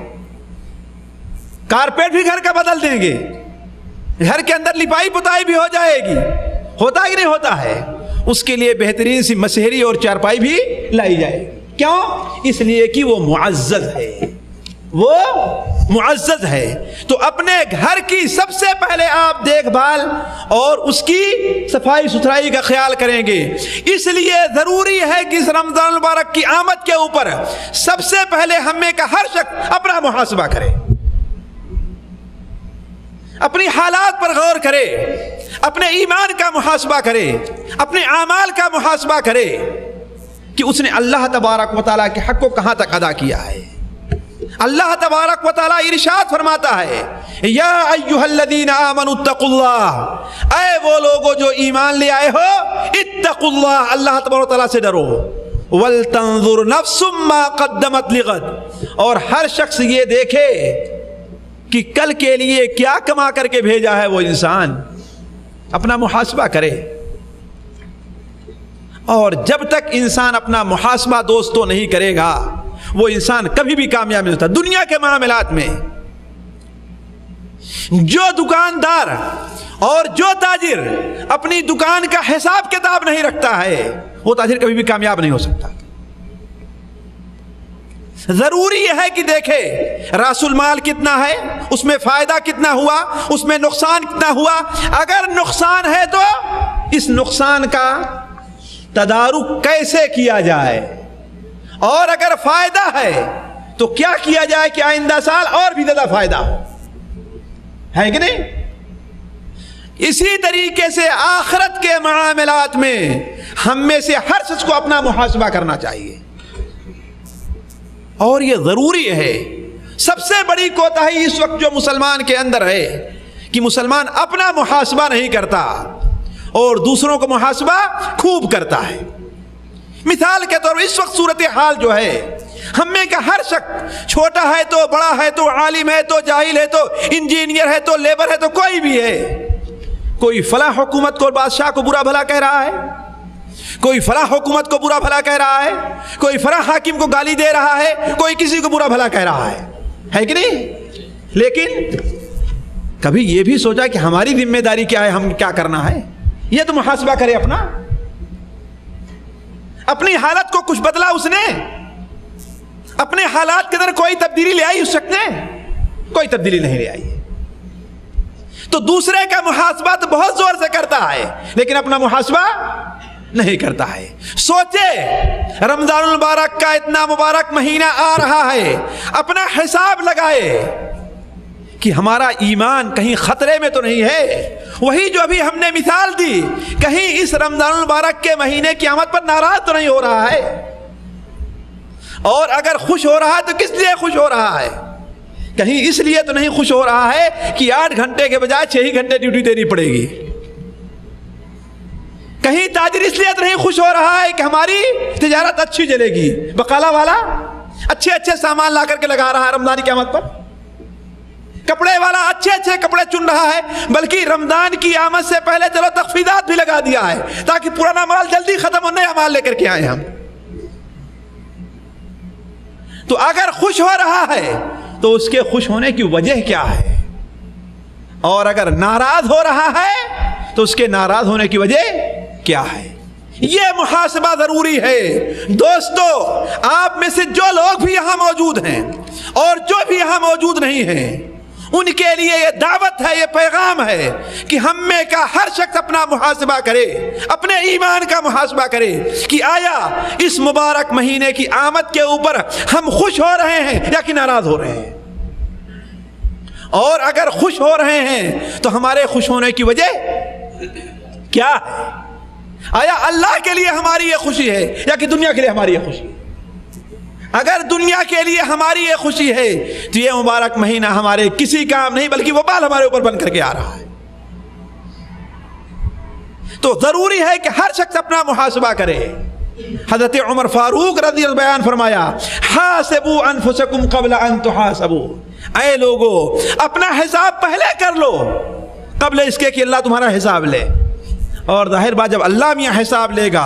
کارپیٹ بھی گھر کا بدل دیں گے, گھر کے اندر لپائی پتائی بھی ہو جائے گی. ہوتا کہ نہیں ہوتا ہے؟ اس کے لیے بہترین سی مسہری اور چارپائی بھی لائی جائے. کیوں؟ اس لیے کہ وہ معزز ہے, وہ معزز ہے. تو اپنے گھر کی سب سے پہلے آپ دیکھ بھال اور اس کی صفائی ستھرائی کا خیال کریں گے. اس لیے ضروری ہے کہ اس رمضان المبارک کی آمد کے اوپر سب سے پہلے ہمیں کا ہر شخص اپنا محاسبہ کرے, اپنی حالات پر غور کرے, اپنے ایمان کا محاسبہ کرے, اپنے اعمال کا محاسبہ کرے کہ اس نے اللہ تبارک و تعالیٰ کے حق کو کہاں تک ادا کیا ہے. اللہ تبارک و تعالیٰ ارشاد فرماتا ہے, یا ایھا الذین آمنوا اتقوا اللہ, اے وہ لوگو جو ایمان لے آئے ہو, اتقوا اللہ, اللہ تبارک و تعالیٰ سے ڈرو. ولتنظر نفس ما قدمت لغد, اور ہر شخص یہ دیکھے کہ کل کے لیے کیا کما کر کے بھیجا ہے. وہ انسان اپنا محاسبہ کرے. اور جب تک انسان اپنا محاسبہ دوستوں نہیں کرے گا, وہ انسان کبھی بھی کامیاب نہیں ہوتا. دنیا کے معاملات میں جو دکاندار اور جو تاجر اپنی دکان کا حساب کتاب نہیں رکھتا ہے, وہ تاجر کبھی بھی کامیاب نہیں ہو سکتا. ضروری ہے کہ دیکھے راس المال کتنا ہے, اس میں فائدہ کتنا ہوا, اس میں نقصان کتنا ہوا. اگر نقصان ہے تو اس نقصان کا تدارک کیسے کیا جائے, اور اگر فائدہ ہے تو کیا کیا جائے کہ آئندہ سال اور بھی زیادہ فائدہ ہو, ہے کہ نہیں. اسی طریقے سے آخرت کے معاملات میں ہم میں سے ہر شخص کو اپنا محاسبہ کرنا چاہیے. اور یہ ضروری ہے. سب سے بڑی کوتاہی اس وقت جو مسلمان کے اندر ہے کہ مسلمان اپنا محاسبہ نہیں کرتا اور دوسروں کو محاسبہ خوب کرتا ہے. مثال کے طور پر اس وقت صورتحال جو ہے, ہم میں کا ہر شخص, چھوٹا ہے تو بڑا ہے تو عالم ہے تو جاہل ہے تو انجینئر ہے تو لیبر ہے تو کوئی بھی ہے, کوئی فلاں حکومت کو بادشاہ کو برا بھلا کہہ رہا ہے, کوئی فلاں حکومت کو برا بھلا کہہ رہا ہے, کوئی فلاں حاکم کو گالی دے رہا ہے, کوئی کسی کو برا بھلا کہہ رہا ہے کہ نہیں. لیکن کبھی یہ بھی سوچا کہ ہماری ذمہ داری کیا ہے, ہم کیا کرنا ہے. یہ تو محاسبہ کرے اپنا. اپنی حالت کو کچھ بدلا اس نے, اپنے حالات کے اندر کوئی تبدیلی لے آئی اس شخص نے, کوئی تبدیلی نہیں لے آئی. تو دوسرے کا محاسبہ تو بہت زور سے کرتا ہے لیکن اپنا محاسبہ نہیں کرتا ہے. سوچے رمضان المبارک کا اتنا مبارک مہینہ آ رہا ہے, اپنا حساب لگائے کہ ہمارا ایمان کہیں خطرے میں تو نہیں ہے. وہی جو ابھی ہم نے مثال دی, کہیں اس رمضان المبارک کے مہینے کی آمد پر ناراض تو نہیں ہو رہا ہے, اور اگر خوش ہو رہا ہے تو کس لیے خوش ہو رہا ہے. کہیں اس لیے تو نہیں خوش ہو رہا ہے کہ 8 گھنٹے کے بجائے 6 ہی گھنٹے ڈیوٹی دینی پڑے گی. کہیں تاجر اس لیے تو نہیں خوش ہو رہا ہے کہ ہماری تجارت اچھی چلے گی, بقالہ والا اچھے اچھے سامان لا کر کے لگا رہا ہے رمضان کی آمد پر, کپڑے والا اچھے اچھے کپڑے چن رہا ہے, بلکہ رمضان کی آمد سے پہلے چلو تخفیضات بھی لگا دیا ہے تاکہ پرانا مال جلدی ختم ہو, نیا مال لے کر کے آئے ہم. تو اگر خوش ہو رہا ہے تو اس کے خوش ہونے کی وجہ کیا ہے, اور اگر ناراض ہو رہا ہے تو اس کے ناراض ہونے کی وجہ کیا ہے. یہ محاسبہ ضروری ہے. دوستو, آپ میں سے جو لوگ بھی یہاں موجود ہیں اور جو بھی یہاں موجود نہیں ہیں, ان کے لیے یہ دعوت ہے, یہ پیغام ہے کہ ہم میں کا ہر شخص اپنا محاسبہ کرے, اپنے ایمان کا محاسبہ کرے کہ آیا اس مبارک مہینے کی آمد کے اوپر ہم خوش ہو رہے ہیں یا کہ ناراض ہو رہے ہیں. اور اگر خوش ہو رہے ہیں تو ہمارے خوش ہونے کی وجہ کیا ہے. آیا اللہ کے لیے ہماری یہ خوشی ہے یا کہ دنیا کے لیے ہماری یہ خوشی ہے. اگر دنیا کے لیے ہماری یہ خوشی ہے تو یہ مبارک مہینہ ہمارے کسی کام نہیں بلکہ وبال ہمارے اوپر بن کر کے آ رہا ہے. تو ضروری ہے کہ ہر شخص اپنا محاسبہ کرے. حضرت عمر فاروق رضی اللہ عنہ بیان فرمایا, حاسبوا انفسکم قبل ان تحاسبوا, اے لوگو اپنا حساب پہلے کر لو قبل اس کے کہ اللہ تمہارا حساب لے. اور ظاہر بات جب اللہ میاں حساب لے گا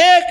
1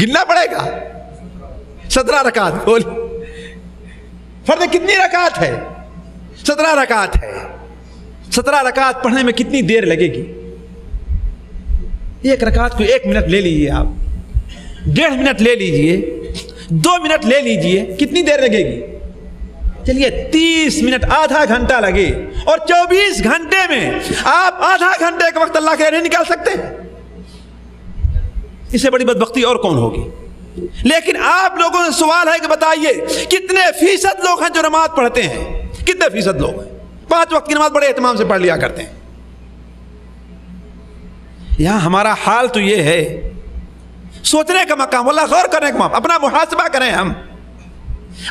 گننا پڑے گا 17 رکعت. بول فرض کتنی رکعت ہے؟ 17 رکعت ہے. 17 رکعت پڑھنے میں کتنی دیر لگے گی؟ ایک رکعت کو 1 منٹ لے لیجیے آپ, 1.5 منٹ لے لیجیے, 2 منٹ لے لیجیے, کتنی دیر لگے گی؟ چلیے 30 منٹ, آدھا گھنٹہ لگے, اور 24 گھنٹے میں آپ آدھا گھنٹے کا وقت اللہ کے لیے نہیں نکال سکتے. اس سے بڑی بدبختی اور کون ہوگی؟ لیکن آپ لوگوں سے سوال ہے کہ بتائیے کتنے فیصد لوگ ہیں جو نماز پڑھتے ہیں؟ کتنے فیصد لوگ ہیں 5 وقت کی نماز بڑے اہتمام سے پڑھ لیا کرتے ہیں؟ یہاں ہمارا حال تو یہ ہے, سوچنے کا مقام, واللہ غور کرنے کا مقام, اپنا محاسبہ کریں ہم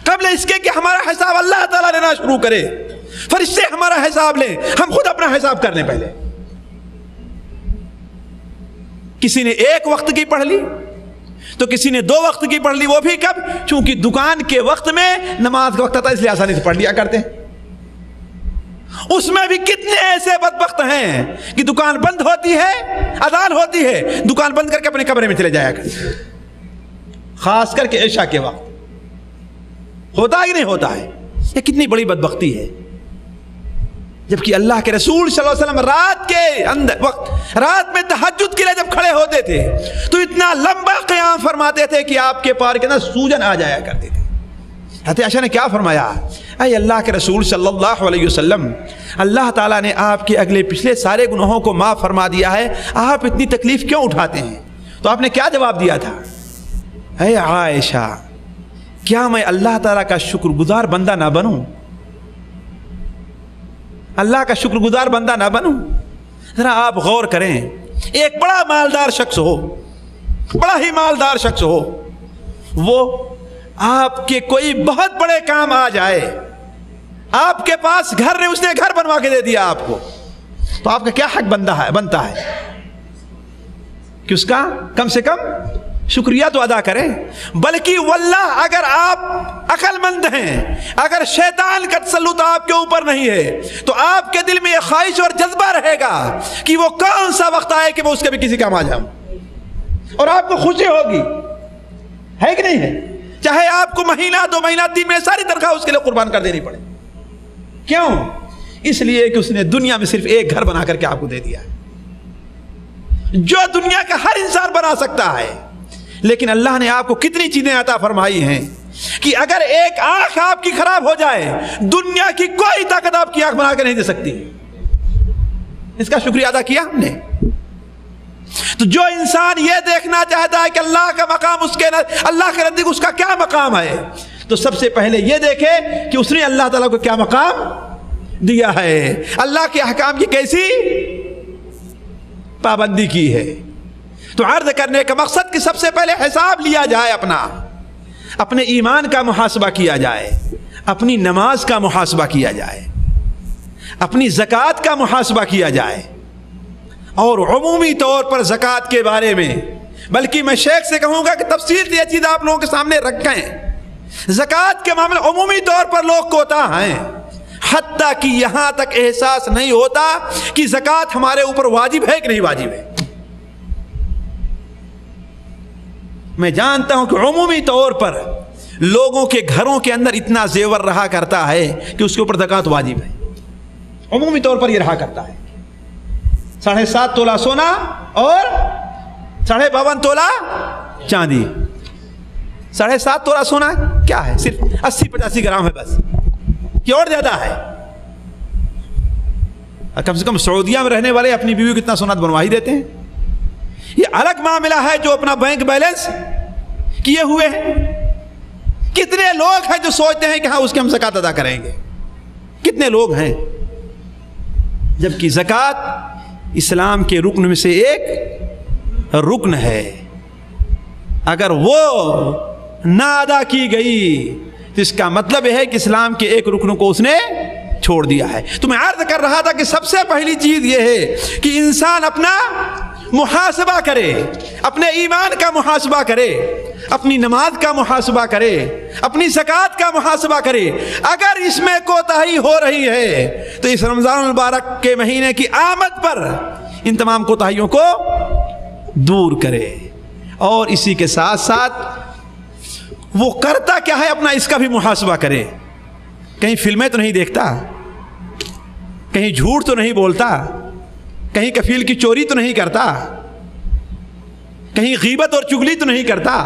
قبل اس کے کہ ہمارا حساب اللہ تعالیٰ لینا شروع کرے. فرشتے ہمارا حساب لیں, ہم خود اپنا حساب کر لیں پہلے. کسی نے 1 وقت کی پڑھ لی تو کسی نے 2 وقت کی پڑھ لی, وہ بھی کب؟ چونکہ دکان کے وقت میں نماز کا وقت آتا ہے, اس لیے آسانی سے پڑھ لیا کرتے ہیں. اس میں بھی کتنے ایسے بدبخت ہیں کہ دکان بند ہوتی ہے, اذان ہوتی ہے, دکان بند کر کے اپنے کمرے میں چلے جایا کرتے ہیں, خاص کر کے عشاء کے وقت. ہوتا ہی نہیں ہوتا ہے. یہ کتنی بڑی بدبختی ہے. جبکہ اللہ کے رسول صلی اللہ علیہ وسلم رات کے اندر وقت, رات میں تہجد کے لیے جب کھڑے ہوتے تھے تو اتنا لمبا قیام فرماتے تھے کہ آپ کے پار کے اندر سوجن آ جایا کرتے تھے. حضرت عائشہ نے کیا فرمایا, اے اللہ کے رسول صلی اللہ علیہ وسلم, اللہ تعالیٰ نے آپ کے اگلے پچھلے سارے گناہوں کو معاف فرما دیا ہے, آپ اتنی تکلیف کیوں اٹھاتے ہیں؟ تو آپ نے کیا جواب دیا تھا؟ اے عائشہ, کیا میں اللہ تعالیٰ کا شکر گزار بندہ نہ بنوں؟ اللہ کا شکر گزار بندہ نہ بنوں؟ ذرا آپ غور کریں, ایک بڑا مالدار شخص ہو, بڑا ہی مالدار شخص ہو, وہ آپ کے کوئی بہت بڑے کام آ جائے, آپ کے پاس گھر نے, اس نے گھر بنوا کے دے دیا آپ کو, تو آپ کا کیا حق بنتا ہے کہ اس کا کم سے کم شکریہ تو ادا کریں. بلکہ واللہ اگر آپ عقل مند ہیں, اگر شیطان کا تسلط آپ کے اوپر نہیں ہے, تو آپ کے دل میں یہ خواہش اور جذبہ رہے گا کہ وہ کون سا وقت آئے کہ میں اس کے بھی کسی کام آ جاؤں, اور آپ کو خوشی ہوگی, ہے کہ نہیں ہے؟ چاہے آپ کو مہینہ 2 مہینہ 3 مہینے ساری تنخواہ اس کے لیے قربان کر دینی پڑے. کیوں؟ اس لیے کہ اس نے دنیا میں صرف ایک گھر بنا کر کے آپ کو دے دیا ہے, جو دنیا کا ہر انسان بنا سکتا ہے. لیکن اللہ نے آپ کو کتنی چیزیں عطا فرمائی ہیں کہ اگر ایک آنکھ آپ کی خراب ہو جائے, دنیا کی کوئی طاقت آپ کی آنکھ بنا کے نہیں دے سکتی. اس کا شکریہ ادا کیا ہم نے. تو جو انسان یہ دیکھنا چاہتا ہے کہ اللہ کا مقام اس کے اللہ کے نزدیک اس کا کیا مقام ہے, تو سب سے پہلے یہ دیکھے کہ اس نے اللہ تعالیٰ کو کیا مقام دیا ہے, اللہ کے احکام کی کیسی پابندی کی ہے. تو عرض کرنے کا مقصد کہ سب سے پہلے حساب لیا جائے, اپنے ایمان کا محاسبہ کیا جائے, اپنی نماز کا محاسبہ کیا جائے, اپنی زکوٰۃ کا محاسبہ کیا جائے. اور عمومی طور پر زکوٰۃ کے بارے میں, بلکہ میں شیخ سے کہوں گا کہ تفصیل سے یہ چیز آپ لوگوں کے سامنے رکھیں. زکوٰۃ کے معاملے عمومی طور پر لوگ کوتاہ ہیں, حتیٰ کہ یہاں تک احساس نہیں ہوتا کہ زکوٰۃ ہمارے اوپر واجب ہے کہ نہیں واجب ہے. میں جانتا ہوں کہ عمومی طور پر لوگوں کے گھروں کے اندر اتنا زیور رہا کرتا ہے کہ اس کے اوپر زکوٰۃ واجب ہے. عمومی طور پر یہ رہا کرتا ہے. 7.5 تولہ سونا اور 52.5 تولہ چاندی. 7.5 تولہ سونا کیا ہے؟ صرف 80-85 گرام ہے بس, یہ اور زیادہ ہے. کم سے کم سعودیہ میں رہنے والے اپنی بیوی کو اتنا سونا بنوا ہی دیتے ہیں. یہ الگ معاملہ ہے جو اپنا بینک بیلنس کیے ہوئے ہیں. کتنے لوگ ہیں جو سوچتے ہیں کہ ہاں اس کے ہم زکوٰۃ ادا کریں گے, کتنے لوگ ہیں. جبکہ زکوٰۃ اسلام کے رکن میں سے ایک رکن ہے. اگر وہ نہ ادا کی گئی تو اس کا مطلب ہے کہ اسلام کے ایک رکن کو اس نے چھوڑ دیا ہے. تو میں عرض کر رہا تھا کہ سب سے پہلی چیز یہ ہے کہ انسان اپنا محاسبہ کرے, اپنے ایمان کا محاسبہ کرے, اپنی نماز کا محاسبہ کرے, اپنی زکوٰۃ کا محاسبہ کرے. اگر اس میں کوتاہی ہو رہی ہے تو اس رمضان المبارک کے مہینے کی آمد پر ان تمام کوتاہیوں کو دور کرے اور اسی کے ساتھ ساتھ وہ کرتا کیا ہے اپنا اس کا بھی محاسبہ کرے. کہیں فلمیں تو نہیں دیکھتا, کہیں جھوٹ تو نہیں بولتا, کہیں کفیل کی چوری تو نہیں کرتا, کہیں غیبت اور چغلی تو نہیں کرتا.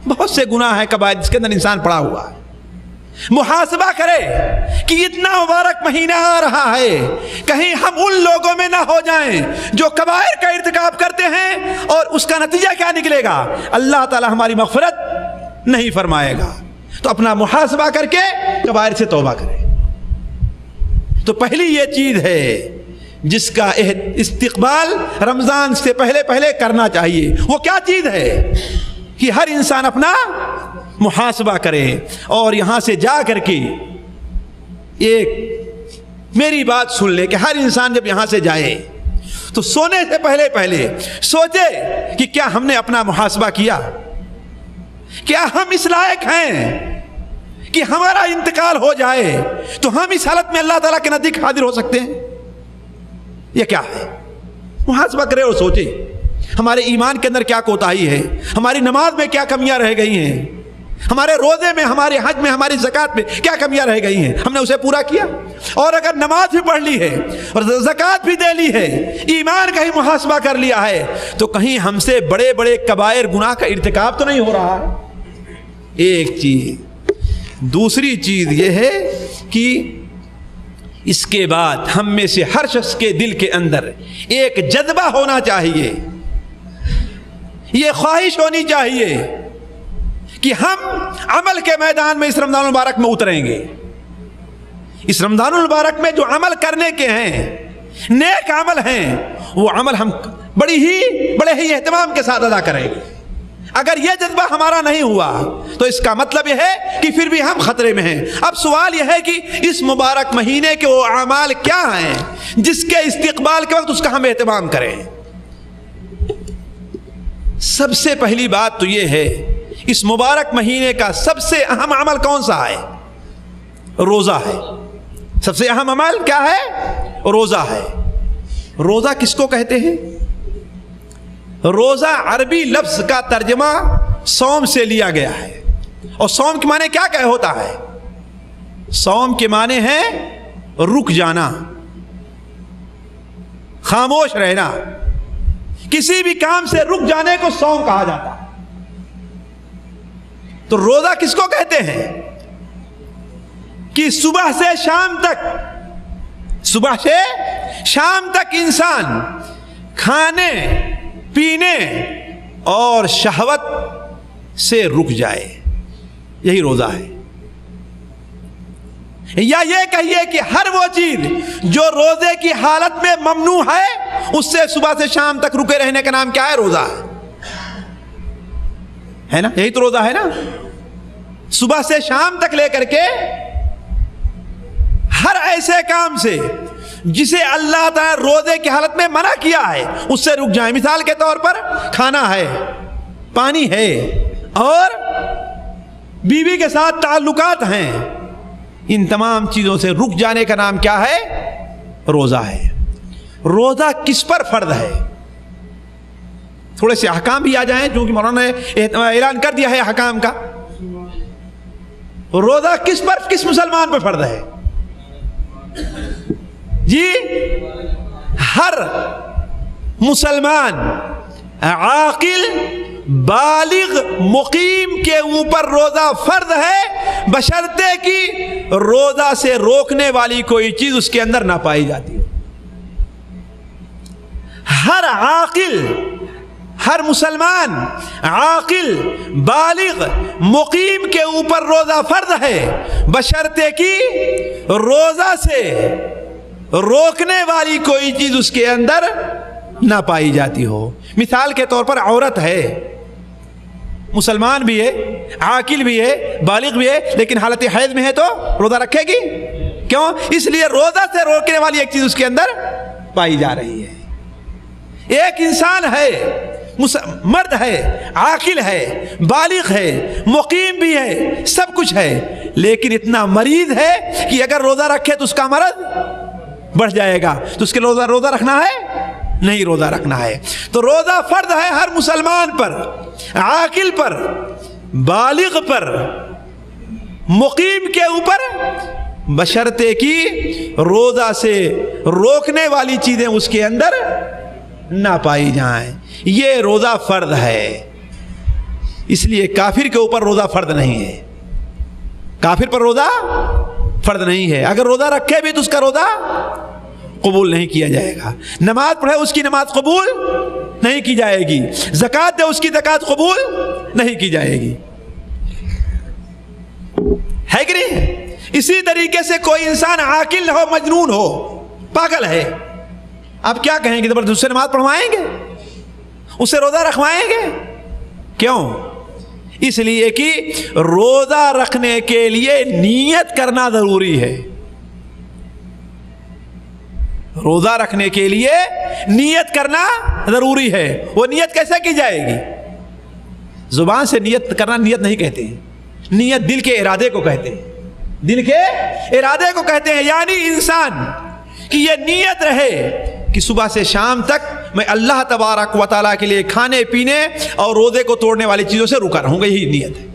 بہت سے گناہ ہیں کبائر جس کے اندر انسان پڑا ہوا ہے. محاسبہ کرے کہ اتنا مبارک مہینہ آ رہا ہے, کہیں ہم ان لوگوں میں نہ ہو جائیں جو کبائر کا ارتکاب کرتے ہیں اور اس کا نتیجہ کیا نکلے گا؟ اللہ تعالی ہماری مغفرت نہیں فرمائے گا. تو اپنا محاسبہ کر کے کبائر سے توبہ کرے. تو پہلی یہ چیز ہے جس کا استقبال رمضان سے پہلے کرنا چاہیے. وہ کیا چیز ہے کہ ہر انسان اپنا محاسبہ کرے. اور یہاں سے جا کر کے ایک میری بات سن لے کہ ہر انسان جب یہاں سے جائے تو سونے سے پہلے سوچے کہ کیا ہم نے اپنا محاسبہ کیا, کیا ہم اس لائق ہیں کہ ہمارا انتقال ہو جائے تو ہم اس حالت میں اللہ تعالیٰ کے نزدیک حاضر ہو سکتے ہیں. یہ کیا ہے؟ محاسبہ کرے اور سوچے ہمارے ایمان کے اندر کیا کوتاہی ہے, ہماری نماز میں کیا کمیاں رہ گئی ہیں, ہمارے روزے میں, ہمارے حج میں, ہماری زکوٰۃ میں کیا کمیاں رہ گئی ہیں, ہم نے اسے پورا کیا. اور اگر نماز بھی پڑھ لی ہے اور زکوٰۃ بھی دے لی ہے, ایمان کا ہی محاسبہ کر لیا ہے, تو کہیں ہم سے بڑے بڑے کبائر گناہ کا ارتکاب تو نہیں ہو رہا ہے. ایک چیز. دوسری چیز یہ ہے کہ اس کے بعد ہم میں سے ہر شخص کے دل کے اندر ایک جذبہ ہونا چاہیے, یہ خواہش ہونی چاہیے کہ ہم عمل کے میدان میں اس رمضان المبارک میں اتریں گے. اس رمضان المبارک میں جو عمل کرنے کے ہیں, نیک عمل ہیں, وہ عمل ہم بڑے ہی اہتمام کے ساتھ ادا کریں گے. اگر یہ جذبہ ہمارا نہیں ہوا تو اس کا مطلب یہ ہے کہ پھر بھی ہم خطرے میں ہیں. اب سوال یہ ہے کہ اس مبارک مہینے کے وہ اعمال کیا ہیں جس کے استقبال کے وقت اس کا ہم اہتمام کریں. سب سے پہلی بات تو یہ ہے, اس مبارک مہینے کا سب سے اہم عمل کون سا ہے؟ روزہ ہے. سب سے اہم عمل کیا ہے؟ روزہ ہے. روزہ کس کو کہتے ہیں؟ روزہ عربی لفظ کا ترجمہ صوم سے لیا گیا ہے. اور صوم کے معنی کیا ہوتا ہے؟ صوم کے معنی ہے رک جانا, خاموش رہنا. کسی بھی کام سے رک جانے کو صوم کہا جاتا ہے. تو روزہ کس کو کہتے ہیں؟ کہ صبح سے شام تک انسان کھانے پینے اور شہوت سے رک جائے, یہی روزہ ہے. یا یہ کہیے کہ ہر وہ چیز جو روزے کی حالت میں ممنوع ہے, اس سے صبح سے شام تک رکے رہنے کا نام کیا ہے؟ روزہ ہے نا. یہی تو روزہ ہے نا. صبح سے شام تک لے کر کے ہر ایسے کام سے جسے اللہ تعالیٰ روزے کی حالت میں منع کیا ہے اس سے رک جائیں. مثال کے طور پر کھانا ہے, پانی ہے اور بیوی کے ساتھ تعلقات ہیں, ان تمام چیزوں سے رک جانے کا نام کیا ہے؟ روزہ ہے. روزہ کس پر فرض ہے؟ تھوڑے سے احکام بھی آ جائیں چونکہ مولانا نے اعلان کر دیا ہے احکام کا. روزہ کس مسلمان پہ فرض ہے؟ جی, ہر مسلمان عاقل بالغ مقیم کے اوپر روزہ فرض ہے, بشرطے کہ روزہ سے روکنے والی کوئی چیز اس کے اندر نہ پائی جاتی ہو. ہر عاقل, ہر مسلمان عاقل بالغ مقیم کے اوپر روزہ فرض ہے, بشرطے کہ روزہ سے روکنے والی کوئی چیز اس کے اندر نہ پائی جاتی ہو. مثال کے طور پر عورت ہے, مسلمان بھی ہے, عاقل بھی ہے, بالغ بھی ہے, لیکن حالت حیض میں ہے تو روزہ رکھے گی. کیوں؟ اس لیے روزہ سے روکنے والی ایک چیز اس کے اندر پائی جا رہی ہے. ایک انسان ہے, مرد ہے, عاقل ہے, بالغ ہے, مقیم بھی ہے, سب کچھ ہے, لیکن اتنا مریض ہے کہ اگر روزہ رکھے تو اس کا مرض بڑھ جائے گا, تو اس کے روزہ رکھنا ہے نہیں روزہ رکھنا ہے۔ تو روزہ فرض ہے ہر مسلمان پر، عاقل پر، بالغ پر، مقیم کے اوپر، بشرطے کی روزہ سے روکنے والی چیزیں اس کے اندر نہ پائی جائیں۔ یہ روزہ فرض ہے، اس لیے کافر کے اوپر روزہ فرض نہیں ہے، کافر پر روزہ فرض نہیں ہے۔ اگر روزہ رکھے بھی تو اس کا روزہ قبول نہیں کیا جائے گا، نماز پڑھے اس کی نماز قبول نہیں کی جائے گی، زکوٰۃ دے اس کی زکوٰۃ قبول نہیں کی جائے گی، ہے کہ نہیں؟ اسی طریقے سے کوئی انسان عاقل ہو، مجنون ہو، پاگل ہے، آپ کیا کہیں گے؟ زبردست سے نماز پڑھوائیں گے، اسے روزہ رکھوائیں گے؟ کیوں؟ اس لیے کہ روزہ رکھنے کے لیے نیت کرنا ضروری ہے۔ روزہ رکھنے کے لیے نیت کرنا ضروری ہے۔ وہ نیت کیسے کی جائے گی؟ زبان سے نیت کرنا نیت نہیں کہتے ہیں، نیت دل کے ارادے کو کہتے ہیں، دل کے ارادے کو کہتے ہیں۔ یعنی انسان کی یہ نیت رہے کہ صبح سے شام تک میں اللہ تبارک و تعالیٰ کے لیے کھانے پینے اور روزے کو توڑنے والی چیزوں سے رکا رہوں گا، یہی نیت ہے۔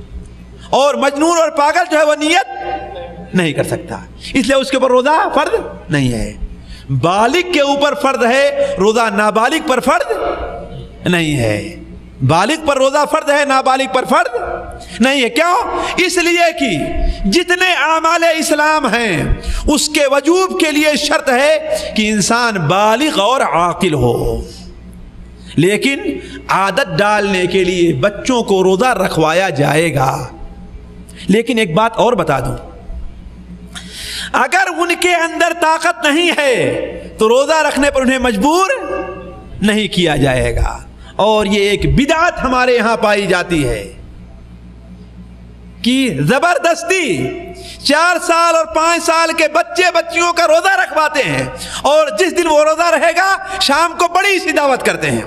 اور مجنون اور پاگل جو ہے وہ نیت نہیں کر سکتا، اس لیے اس کے اوپر روزہ فرض نہیں ہے۔ بالغ کے اوپر فرض ہے، روزہ نابالغ پر فرض نہیں ہے۔ بالغ پر روزہ فرض ہے، نابالغ پر فرض نہیں ہے۔ کیوں؟ اس لیے کہ جتنے اعمال اسلام ہیں اس کے وجوب کے لیے شرط ہے کہ انسان بالغ اور عاقل ہو، لیکن عادت ڈالنے کے لیے بچوں کو روزہ رکھوایا جائے گا۔ لیکن ایک بات اور بتا دوں، اگر ان کے اندر طاقت نہیں ہے تو روزہ رکھنے پر انہیں مجبور نہیں کیا جائے گا۔ اور یہ ایک بدعت ہمارے یہاں پائی جاتی ہے کہ زبردستی 4 سال اور 5 سال کے بچے بچیوں کا روزہ رکھواتے ہیں، اور جس دن وہ روزہ رہے گا شام کو بڑی سی دعوت کرتے ہیں۔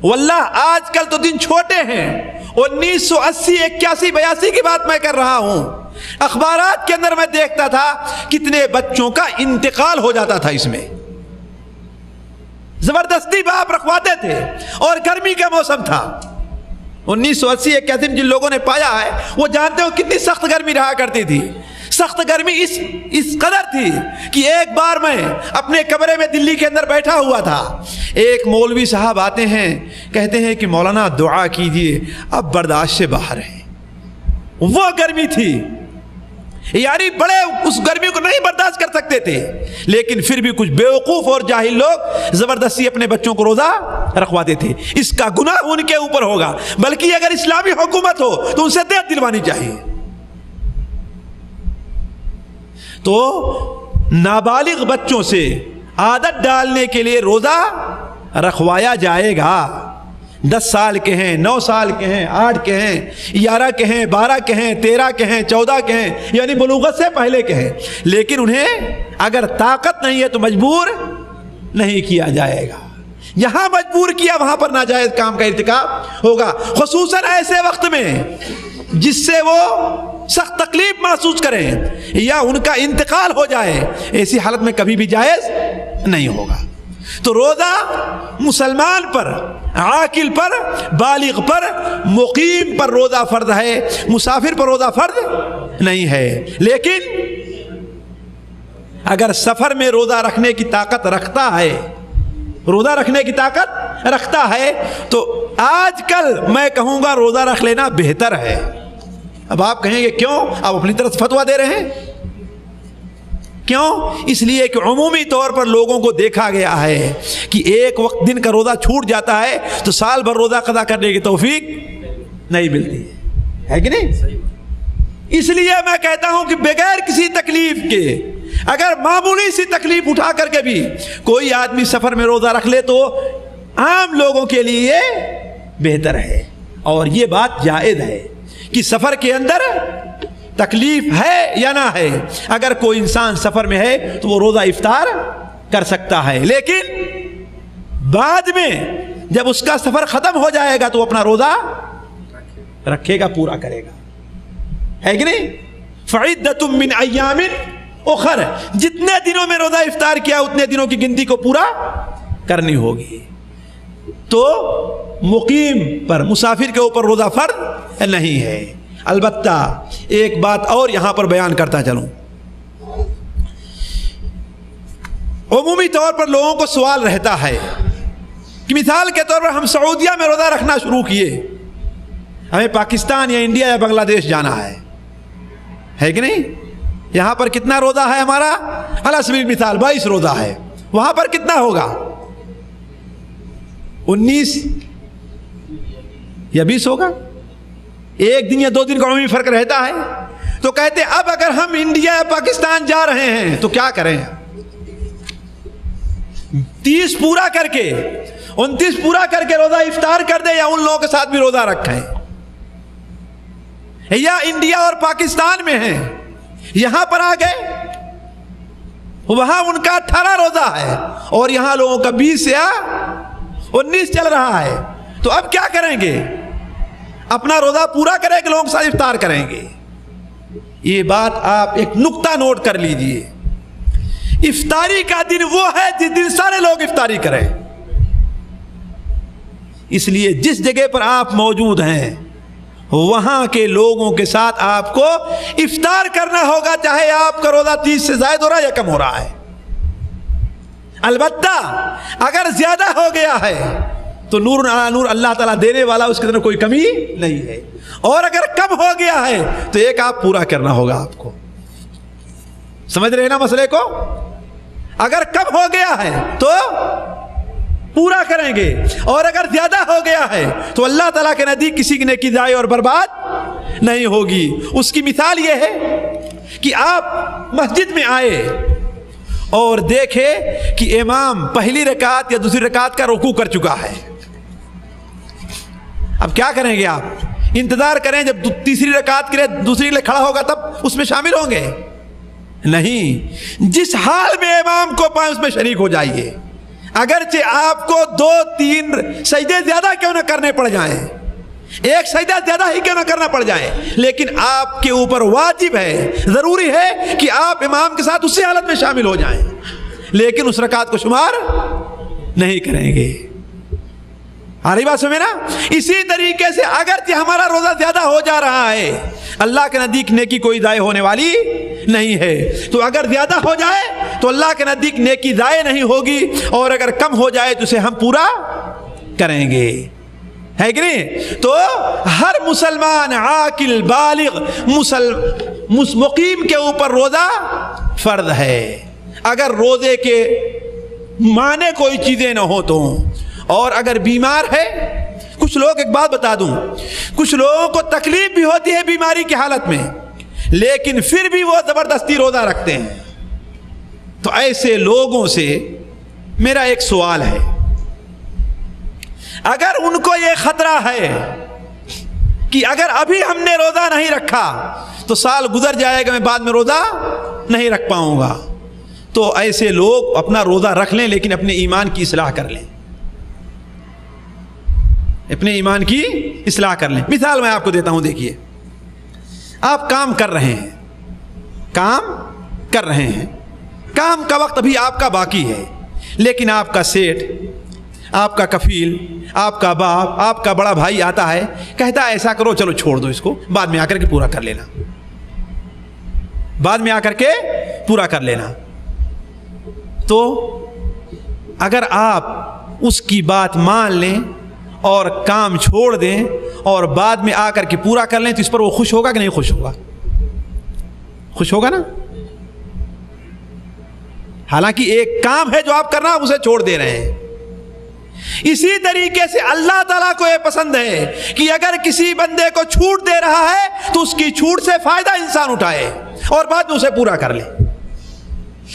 واللہ آج کل تو دن چھوٹے ہیں، 1980 81 82 کی بات میں کر رہا ہوں، اخبارات کے اندر میں دیکھتا تھا کتنے بچوں کا انتقال ہو جاتا تھا اس میں۔ زبردستی باپ رکھواتے تھے، اور گرمی کا موسم تھا 1980 81 میں۔ جن لوگوں نے پایا ہے وہ جانتے ہو کتنی سخت گرمی رہا کرتی تھی۔ سخت گرمی اس قدر تھی کہ ایک بار میں اپنے کمرے میں دلی کے اندر بیٹھا ہوا تھا، ایک مولوی صاحب آتے ہیں، کہتے ہیں کہ مولانا دعا کیجئے، اب برداشت سے باہر ہے۔ وہ گرمی تھی، یعنی بڑے اس گرمی کو نہیں برداشت کر سکتے تھے، لیکن پھر بھی کچھ بیوقوف اور جاہل لوگ زبردستی اپنے بچوں کو روزہ رکھواتے تھے۔ اس کا گناہ ان کے اوپر ہوگا، بلکہ اگر اسلامی حکومت ہو تو ان سے دیت دلوانی چاہیے۔ تو نابالغ بچوں سے عادت ڈالنے کے لیے روزہ رکھوایا جائے گا۔ 10 سال کے ہیں، 9 سال کے ہیں، 8 کے ہیں، 11 کے ہیں، 12 کے ہیں، 13 کے ہیں، 14 کے ہیں، یعنی بلوغت سے پہلے کے ہیں، لیکن انہیں اگر طاقت نہیں ہے تو مجبور نہیں کیا جائے گا۔ جہاں مجبور کیا وہاں پر ناجائز کام کا ارتکاب ہوگا، خصوصاً ایسے وقت میں جس سے وہ سخت تکلیف محسوس کریں یا ان کا انتقال ہو جائے، ایسی حالت میں کبھی بھی جائز نہیں ہوگا۔ تو روزہ مسلمان پر، عاقل پر، بالغ پر، مقیم پر روزہ فرض ہے، مسافر پر روزہ فرض نہیں ہے۔ لیکن اگر سفر میں روزہ رکھنے کی طاقت رکھتا ہے، روزہ رکھنے کی طاقت رکھتا ہے، تو آج کل میں کہوں گا روزہ رکھ لینا بہتر ہے۔ اب آپ کہیں گے کیوں؟ آپ اپنی طرف فتویٰ دے رہے ہیں، کیوں؟ اس لیے کہ عمومی طور پر لوگوں کو دیکھا گیا ہے کہ ایک وقت دن کا روزہ چھوٹ جاتا ہے تو سال بھر روزہ قضا کرنے کی توفیق نہیں ملتی ہے کہ نہیں؟ اس لیے میں کہتا ہوں کہ بغیر کسی تکلیف کے، اگر معمولی سی تکلیف اٹھا کر کے بھی کوئی آدمی سفر میں روزہ رکھ لے تو عام لوگوں کے لیے بہتر ہے۔ اور یہ بات جائز ہے کہ سفر کے اندر تکلیف ہے یا نہ ہے، اگر کوئی انسان سفر میں ہے تو وہ روزہ افطار کر سکتا ہے، لیکن بعد میں جب اس کا سفر ختم ہو جائے گا تو وہ اپنا روزہ رکھے گا، پورا کرے گا، ہے کہ نہیں؟ فعدۃ من ایام اخر، جتنے دنوں میں روزہ افطار کیا اتنے دنوں کی گنتی کو پورا کرنی ہوگی. تو مقیم پر، مسافر کے اوپر روزہ فرض نہیں ہے. البتہ ایک بات اور یہاں پر بیان کرتا چلوں. عمومی طور پر لوگوں کو سوال رہتا ہے کہ مثال کے طور پر ہم سعودیہ میں روزہ رکھنا شروع کیے، ہمیں پاکستان یا انڈیا یا بنگلہ دیش جانا ہے کہ نہیں؟ یہاں پر کتنا روزہ ہے ہمارا؟ علی سبیل مثال 22 روزہ ہے. وہاں پر کتنا ہوگا؟ 19 یا 20 ہوگا. ایک دن یا 2 دن کا عمومی فرق رہتا ہے. تو کہتے اب اگر ہم انڈیا یا پاکستان جا رہے ہیں تو کیا کریں؟ 30 پورا کر کے 29 پورا کر کے روزہ افطار کر دے، یا ان لوگوں کے ساتھ بھی روزہ رکھیں؟ یا انڈیا اور پاکستان میں ہیں، یہاں پر آ گئے، وہاں ان کا 18 روزہ ہے اور یہاں لوگوں کا 20 یا 19 چل رہا ہے، تو اب کیا کریں گے؟ اپنا روزہ پورا کریں کہ لوگوں کے ساتھ افطار کریں گے؟ یہ بات آپ ایک نقطہ نوٹ کر لیجئے. افطاری کا دن وہ ہے جس دن سارے لوگ افطاری کریں. اس لیے جس جگہ پر آپ موجود ہیں وہاں کے لوگوں کے ساتھ آپ کو افطار کرنا ہوگا، چاہے آپ کا روزہ 30 سے زائد ہو رہا ہے یا کم ہو رہا ہے. البتہ اگر زیادہ ہو گیا ہے تو نور علی نور اللہ تعالیٰ دینے والا، اس کے اندر کوئی کمی نہیں ہے. اور اگر کم ہو گیا ہے تو ایک آپ پورا کرنا ہوگا آپ کو. سمجھ رہے ہیں نا مسئلے کو؟ اگر کم ہو گیا ہے تو پورا کریں گے، اور اگر زیادہ ہو گیا ہے تو اللہ تعالیٰ کے نزدیک کسی کی نیکی ضائع اور برباد نہیں ہوگی. اس کی مثال یہ ہے کہ آپ مسجد میں آئے اور دیکھے کہ امام پہلی رکعت یا دوسری رکعت کا رکوع کر چکا ہے. اب کیا کریں گے؟ آپ انتظار کریں جب تیسری رکعت کے لیے دوسری کے لیے کھڑا ہوگا تب اس میں شامل ہوں گے؟ نہیں، جس حال میں امام کو پائیں اس میں شریک ہو جائیے. اگرچہ آپ کو 2-3 سجدے زیادہ کیوں نہ کرنے پڑ جائیں، ایک سجدہ زیادہ ہی کیوں نہ کرنا پڑ جائے، لیکن آپ کے اوپر واجب ہے، ضروری ہے کہ آپ امام کے ساتھ اسی حالت میں شامل ہو جائیں، لیکن اس رکعت کو شمار نہیں کریں گے. آ رہی بات سمجھے نا؟ اسی طریقے سے اگرچہ ہمارا روزہ زیادہ ہو جا رہا ہے، اللہ کے نزدیک نیکی کوئی ضائع ہونے والی نہیں ہے. تو اگر زیادہ ہو جائے تو اللہ کے نزدیک نیکی ضائع نہیں ہوگی، اور اگر کم ہو جائے تو اسے ہم پورا کریں گے. ہے کہ نہیں؟ تو ہر مسلمان عاقل بالغ مقیم کے اوپر روزہ فرض ہے. اگر روزے کے معنی کوئی چیزیں نہ ہو تو، اور اگر بیمار ہے، کچھ لوگ، ایک بات بتا دوں، کچھ لوگوں کو تکلیف بھی ہوتی ہے بیماری کی حالت میں، لیکن پھر بھی وہ زبردستی روزہ رکھتے ہیں. تو ایسے لوگوں سے میرا ایک سوال ہے، اگر ان کو یہ خطرہ ہے کہ اگر ابھی ہم نے روزہ نہیں رکھا تو سال گزر جائے گا، میں بعد میں روزہ نہیں رکھ پاؤں گا، تو ایسے لوگ اپنا روزہ رکھ لیں لیکن اپنے ایمان کی اصلاح کر لیں. اپنے ایمان کی اصلاح کر لیں. مثال میں آپ کو دیتا ہوں. دیکھیے، آپ کام کر رہے ہیں، کام کا وقت ابھی آپ کا باقی ہے، لیکن آپ کا سیٹ، آپ کا کفیل، آپ کا باپ، آپ کا بڑا بھائی آتا ہے، کہتا ہے ایسا کرو، چلو چھوڑ دو اس کو، بعد میں آ کر کے پورا کر لینا، بعد میں آ کر کے پورا کر لینا. تو اگر آپ اس کی بات مان لیں اور کام چھوڑ دیں اور بعد میں آ کر کے پورا کر لیں تو اس پر وہ خوش ہوگا کہ نہیں خوش ہوگا؟ خوش ہوگا نا. حالانکہ ایک کام ہے جو آپ کرنا، آپ اسے چھوڑ دے رہے ہیں. اسی طریقے سے اللہ تعالیٰ کو یہ پسند ہے کہ اگر کسی بندے کو چھوٹ دے رہا ہے تو اس کی چھوٹ سے فائدہ انسان اٹھائے اور بعد میں اسے پورا کر لے.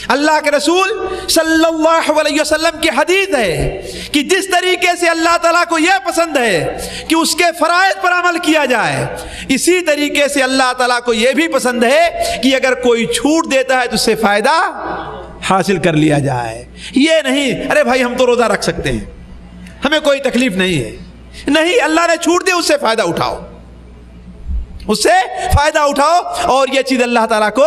اللہ کے رسول صلی اللہ علیہ وسلم کی حدیث ہے کہ جس طریقے سے اللہ تعالیٰ کو یہ پسند ہے کہ اس کے فرائض پر عمل کیا جائے، اسی طریقے سے اللہ تعالیٰ کو یہ بھی پسند ہے کہ اگر کوئی چھوٹ دیتا ہے تو اس سے فائدہ حاصل کر لیا جائے. یہ نہیں ارے بھائی ہم تو روزہ رکھ سکتے ہیں، ہمیں کوئی تکلیف نہیں ہے. نہیں، اللہ نے چھوٹ دی، اس سے فائدہ اٹھاؤ، اس سے فائدہ اٹھاؤ. اور یہ چیز اللہ تعالیٰ کو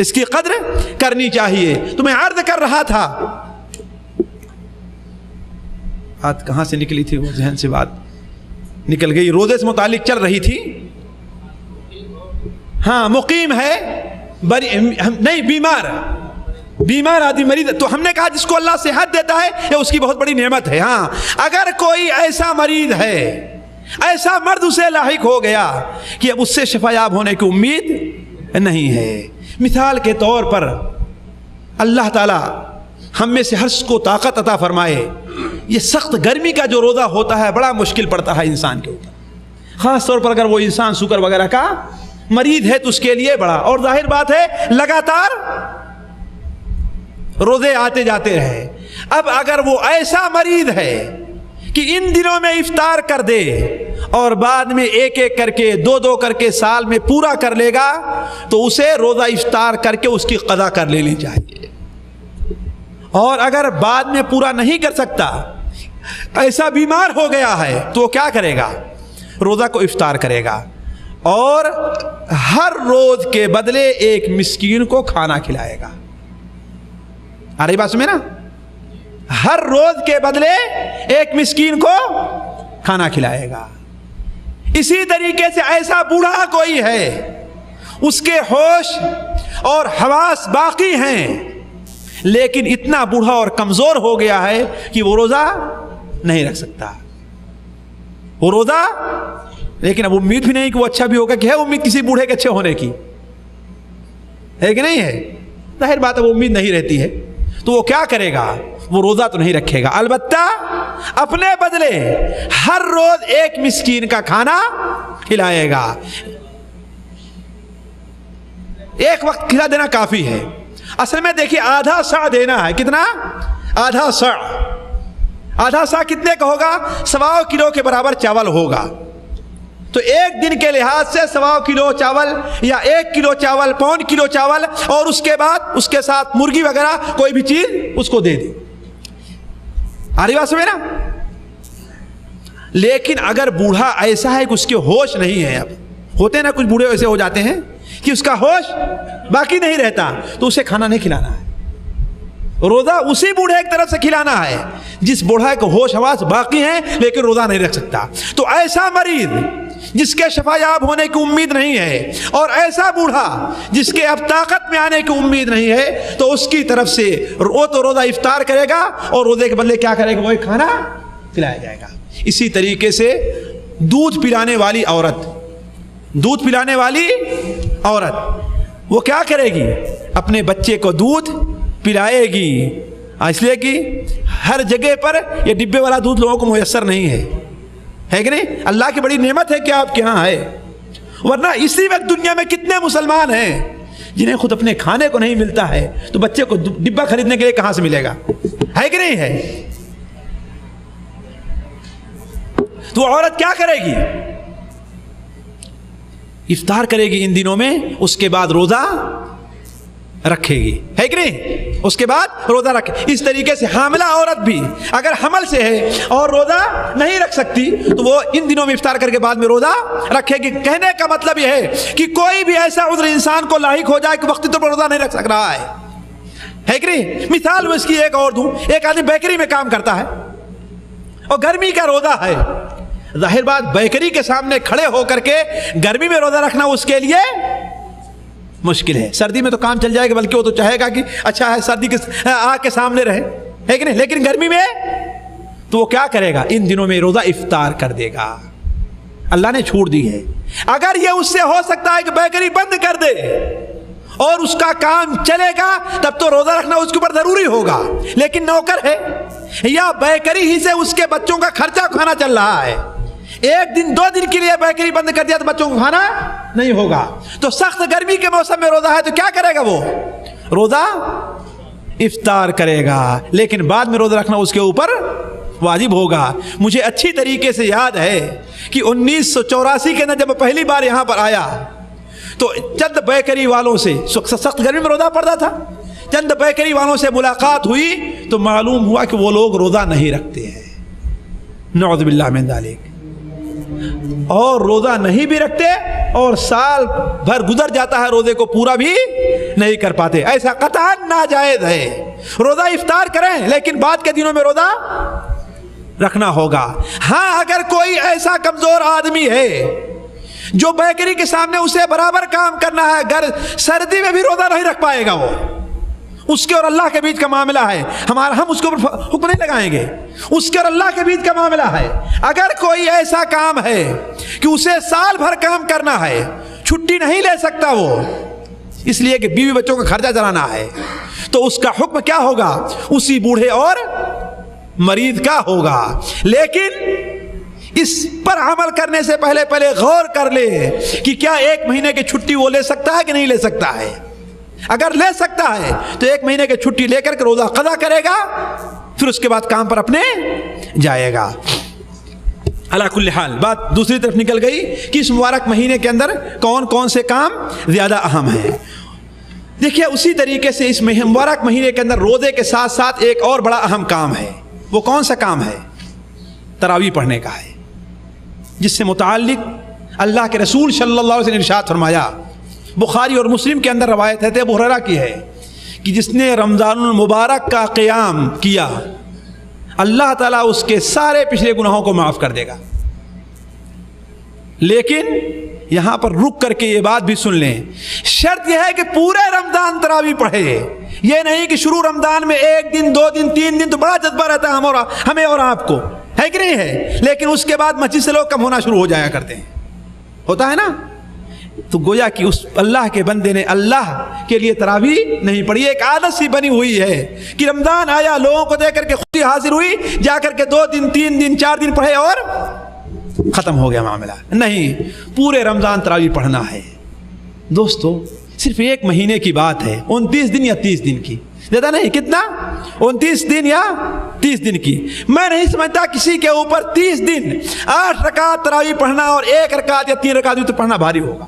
اس کی قدر کرنی چاہیے. تو میں عرض کر رہا تھا، بات کہاں سے نکلی تھی، وہ ذہن سے بات نکل گئی، روزے سے متعلق چل رہی تھی. ہاں مقیم ہے نہیں، بیمار آدمی مریض، تو ہم نے کہا جس کو اللہ صحت دیتا ہے یہ اس کی بہت بڑی نعمت ہے. ہاں اگر کوئی ایسا مریض ہے، ایسا مرض اسے لاحق ہو گیا کہ اب اس سے شفا یاب ہونے کی امید نہیں ہے. مثال کے طور پر اللہ تعالی ہم میں سے ہر کو طاقت عطا فرمائے. یہ سخت گرمی کا جو روزہ ہوتا ہے بڑا مشکل پڑتا ہے انسان کے اوپر، خاص طور پر اگر وہ انسان شوگر وغیرہ کا مریض ہے تو اس کے لیے بڑا. اور ظاہر بات ہے لگاتار روزے آتے جاتے رہے. اب اگر وہ ایسا مریض ہے کہ ان دنوں میں افطار کر دے اور بعد میں ایک ایک کر کے دو کر کے سال میں پورا کر لے گا تو اسے روزہ افطار کر کے اس کی قضا کر لینی چاہیے. اور اگر بعد میں پورا نہیں کر سکتا، ایسا بیمار ہو گیا ہے، تو وہ کیا کرے گا؟ روزہ کو افطار کرے گا اور ہر روز کے بدلے ایک مسکین کو کھانا کھلائے گا. آ رہی بات سمجھے نا؟ ہر روز کے بدلے ایک مسکین کو کھانا کھلائے گا. اسی طریقے سے ایسا بوڑھا کوئی ہے، اس کے ہوش اور حواس باقی ہیں لیکن اتنا بوڑھا اور کمزور ہو گیا ہے کہ وہ روزہ نہیں رکھ سکتا. وہ روزہ، لیکن اب امید بھی نہیں کہ وہ اچھا بھی ہوگا، کہ ہے امید کسی بوڑھے کے اچھے ہونے کی، ہے کہ نہیں ہے؟ ظاہر بات ہے وہ امید نہیں رہتی ہے. تو وہ کیا کرے گا؟ وہ روزہ تو نہیں رکھے گا، البتہ اپنے بدلے ہر روز ایک مسکین کا کھانا کھلائے گا. ایک وقت کھلا دینا کافی ہے. اصل میں دیکھیے آدھا سا دینا ہے. کتنا؟ آدھا سا. آدھا سا کتنے کا ہوگا؟ 1.25 کلو کے برابر چاول ہوگا. تو ایک دن کے لحاظ سے 1.25 کلو چاول یا 1 کلو چاول، 1.25 کلو چاول، اور اس کے بعد اس کے ساتھ مرغی وغیرہ کوئی بھی چیز اس کو دے دی. آ رہی بات سمجھے نا؟ لیکن اگر بوڑھا ایسا ہے کہ اس کے ہوش نہیں ہے، اب ہوتے ہیں نا کچھ بوڑھے ایسے ہو جاتے ہیں کہ اس کا ہوش باقی نہیں رہتا، تو اسے کھانا نہیں کھلانا ہے. روزہ اسی بوڑھے ایک طرف سے کھلانا ہے جس بوڑھا کو ہوش حواس باقی ہیں لیکن روزہ نہیں رکھ سکتا. تو ایسا مریض جس کے شفا یاب ہونے کی امید نہیں ہے، اور ایسا بوڑھا جس کے اب طاقت میں آنے کی امید نہیں ہے، تو اس کی طرف سے وہ تو روزہ افطار کرے گا اور روزے کے بدلے کیا کرے گا؟ وہ کھانا کھلایا جائے گا. اسی طریقے سے دودھ پلانے والی عورت وہ کیا کرے گی؟ اپنے بچے کو دودھ پلائے گی. اس لیے کہ ہر جگہ پر یہ ڈبے والا دودھ لوگوں کو میسر نہیں ہے کہ نہیں؟ اللہ کی بڑی نعمت ہے کہ آپ کے ہاں ہے. ورنہ اسی وقت دنیا میں کتنے مسلمان ہیں جنہیں خود اپنے کھانے کو نہیں ملتا ہے، تو بچے کو ڈبہ خریدنے کے لیے کہاں سے ملے گا؟ ہے کہ نہیں ہے؟ تو عورت کیا کرے گی؟ افطار کرے گی ان دنوں میں، اس کے بعد روزہ رکھے گی، ہے کہ نہیں؟ اس کے بعد روزہ رکھے. اس طریقے سے حاملہ عورت بھی اگر حمل سے ہے اور روزہ نہیں رکھ سکتی تو وہ ان دنوں میں افطار کر کے بعد میں روزہ رکھے گی. کہنے کا مطلب یہ ہے کہ کوئی بھی ایسا عذر انسان کو لاحق ہو جائے کہ وقتی طور پر روزہ نہیں رکھ سک رہا ہے کہ نہیں؟ مثال میں اس کی ایک اور دوں. ایک آدمی بیکری میں کام کرتا ہے اور گرمی کا روزہ ہے. ظاہر بات بیکری کے سامنے کھڑے ہو کر کے گرمی میں روزہ رکھنا اس کے لیے مشکل ہے. سردی میں تو کام چل جائے گا، بلکہ وہ تو چاہے گا کہ اچھا ہے سردی کے آگ کے سامنے رہے، ہے کہ نہیں؟ لیکن گرمی میں تو وہ کیا کرے گا؟ ان دنوں میں روزہ افطار کر دے گا. اللہ نے چھوٹ دی ہے. اگر یہ اس سے ہو سکتا ہے کہ بیکری بند کر دے اور اس کا کام چلے گا تب تو روزہ رکھنا اس کے اوپر ضروری ہوگا. لیکن نوکر ہے یا بیکری ہی سے اس کے بچوں کا خرچہ کھانا چل رہا ہے، ایک دن 2 دن کے لیے بیکری بند کر دیا تو بچوں کو کھانا نہیں ہوگا. تو سخت گرمی کے موسم میں روزہ ہے تو کیا کرے گا؟ وہ روزہ افطار کرے گا، لیکن بعد میں روزہ رکھنا اس کے اوپر واجب ہوگا. مجھے اچھی طریقے سے یاد ہے کہ 1984 کے اندر جب پہلی بار یہاں پر آیا تو چند بیکری والوں سے، سخت گرمی میں روزہ پڑتا تھا، چند بیکری والوں سے ملاقات ہوئی تو معلوم ہوا کہ وہ لوگ روزہ نہیں رکھتے ہیں، نعوذ باللہ من ذالک. اور روزہ نہیں بھی رکھتے اور سال بھر گزر جاتا ہے روزے کو پورا بھی نہیں کر پاتے. ایسا قطعاً ناجائز ہے. روزہ افطار کریں لیکن بعد کے دنوں میں روزہ رکھنا ہوگا. ہاں اگر کوئی ایسا کمزور آدمی ہے جو بیکری کے سامنے اسے برابر کام کرنا ہے, گھر سردی میں بھی روزہ نہیں رکھ پائے گا, وہ اس کے اور اللہ کے بیچ کا معاملہ ہے, ہم اس کے اوپر حکم نہیں لگائیں گے, اس کے اور اللہ کے بیچ کا معاملہ ہے. اگر کوئی ایسا کام ہے کہ اسے سال بھر کام کرنا ہے, چھٹی نہیں لے سکتا وہ, اس لیے کہ بیوی بچوں کا خرچہ چلانا ہے, تو اس کا حکم کیا ہوگا؟ اسی بوڑھے اور مریض کا ہوگا. لیکن اس پر عمل کرنے سے پہلے غور کر لے کہ کیا 1 مہینے کی چھٹی وہ لے سکتا ہے کہ نہیں لے سکتا ہے. اگر لے سکتا ہے تو 1 مہینے کی چھٹی لے کر کے روزہ قضا کرے گا, پھر اس کے بعد کام پر اپنے جائے گا. علی کل حال بات دوسری طرف نکل گئی کہ اس مبارک مہینے کے اندر کون کون سے کام زیادہ اہم ہیں. دیکھیے اسی طریقے سے اس مبارک مہینے کے اندر روزے کے ساتھ ساتھ ایک اور بڑا اہم کام ہے. وہ کون سا کام ہے؟ تراویح پڑھنے کا ہے, جس سے متعلق اللہ کے رسول صلی اللہ علیہ وسلم نے ارشاد فرمایا. بخاری اور مسلم کے اندر روایت ہے ابو ہریرہ کی ہے کہ جس نے رمضان المبارک کا قیام کیا اللہ تعالیٰ اس کے سارے پچھلے گناہوں کو معاف کر دے گا. لیکن یہاں پر رک کر کے یہ بات بھی سن لیں, شرط یہ ہے کہ پورے رمضان تراویح پڑھے. یہ نہیں کہ شروع رمضان میں 1 دن 2 دن 3 دن تو بڑا جذبہ رہتا ہے ہمیں اور آپ کو, ہے کہ نہیں ہے, لیکن اس کے بعد مسجد سے لوگ کم ہونا شروع ہو جایا کرتے ہیں, ہوتا ہے نا. تو گویا کہ اس اللہ کے بندے نے اللہ کے لیے تراویح نہیں پڑھی. ایک عادت سی بنی ہوئی ہے کہ رمضان آیا, لوگوں کو دیکھ کر کے خوشی حاصل ہوئی, جا کر کے 2 دن 3 دن 4 دن پڑھے اور ختم ہو گیا معاملہ. نہیں, پورے رمضان تراویح پڑھنا ہے. دوستو صرف 1 مہینے کی بات ہے, 29 دن یا 30 دن کی, زیادہ نہیں. کتنا؟ 29 دن یا 30 دن کی. میں نہیں سمجھتا کسی کے اوپر 30 دن 8 رکعت تراویح پڑھنا اور 1 رکعت یا 3 رکعت تو پڑھنا بھاری ہوگا.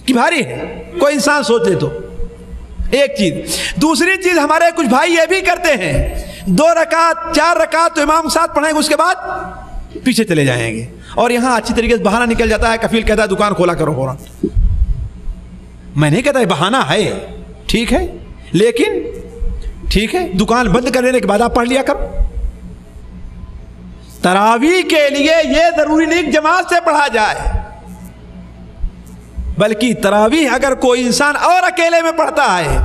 کہ بھاری ہے؟ کوئی انسان سوچ لے تو. ایک چیز. دوسری چیز, ہمارے کچھ بھائی یہ بھی کرتے ہیں 2 رکعت 4 رکعت تو امام کے ساتھ پڑھیں گے, اس کے بعد پیچھے چلے جائیں گے, اور یہاں اچھی طریقے سے بہانہ نکل جاتا ہے. کفیل کہتا ہے دکان کھولا کرو فوراً. میں نہیں کہتا یہ بہانہ ہے, ٹھیک ہے, لیکن ٹھیک ہے دکان بند کر لینے کے بعد آپ پڑھ لیا کرو. تراویح کے لیے یہ ضروری نہیں جماعت سے پڑھا جائے, بلکہ تراویح اگر کوئی انسان اور اکیلے میں پڑھتا ہے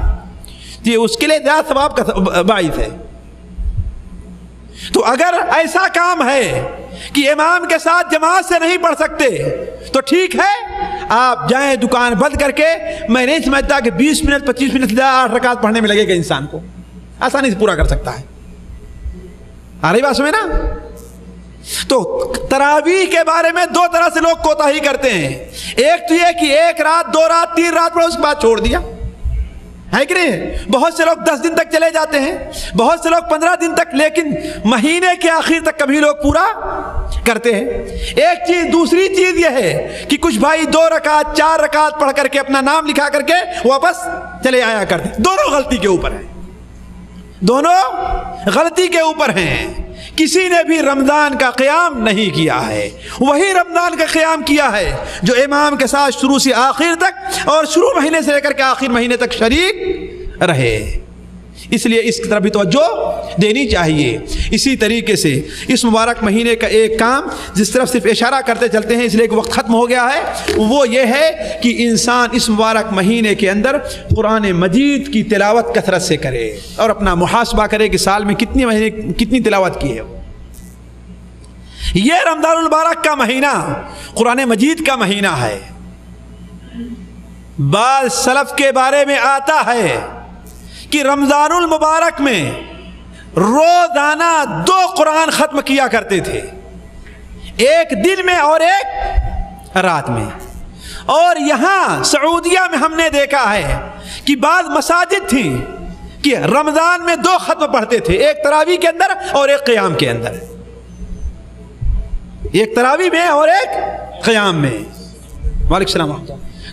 تو یہ اس کے لیے زیادہ ثواب کا باعث ہے. تو اگر ایسا کام ہے کہ امام کے ساتھ جماعت سے نہیں پڑھ سکتے تو ٹھیک ہے, آپ جائیں دکان بند کر کے. میں نہیں سمجھتا کہ 20 منٹ 25 منٹ 8 رکعت پڑھنے میں لگے گا, انسان کو آسانی سے پورا کر سکتا ہے. آ رہی بات سمجھے نا؟ تو تراویح کے بارے میں 2 طرح سے لوگ کوتاہی کرتے ہیں. ایک تو یہ کہ 1 رات 2 رات 3 رات پڑھو, اس کے بعد چھوڑ دیا, ہے کہ نہیں. بہت سے لوگ 10 دن تک چلے جاتے ہیں, بہت سے لوگ 15 دن تک, لیکن مہینے کے آخر تک کبھی لوگ پورا کرتے ہیں. ایک چیز. دوسری چیز یہ ہے کہ کچھ بھائی 2 رکعت 4 رکعت پڑھ کر کے اپنا نام لکھا کر کے واپس چلے آیا کرتے. دونوں غلطی کے اوپر ہیں, دونوں غلطی کے اوپر ہیں. کسی نے بھی رمضان کا قیام نہیں کیا ہے, وہی رمضان کا قیام کیا ہے جو امام کے ساتھ شروع سے آخر تک اور شروع مہینے سے لے کر کے آخر مہینے تک شریک رہے. اس لیے اس کی طرف بھی توجہ دینی چاہیے. اسی طریقے سے اس مبارک مہینے کا ایک کام جس طرف صرف اشارہ کرتے چلتے ہیں, اس لیے کہ وقت ختم ہو گیا ہے, وہ یہ ہے کہ انسان اس مبارک مہینے کے اندر قرآن مجید کی تلاوت کثرت سے کرے اور اپنا محاسبہ کرے کہ سال میں کتنی تلاوت کی ہے. یہ رمضان المبارک کا مہینہ قرآن مجید کا مہینہ ہے. بعض سلف کے بارے میں آتا ہے کہ رمضان المبارک میں روزانہ 2 قرآن ختم کیا کرتے تھے, ایک دن میں اور ایک رات میں. اور یہاں سعودیہ میں ہم نے دیکھا ہے کہ بعض مساجد تھیں کہ رمضان میں 2 ختم پڑھتے تھے, ایک تراویح کے اندر اور ایک قیام کے اندر, ایک تراویح میں اور ایک قیام میں. وعلیکم السلام.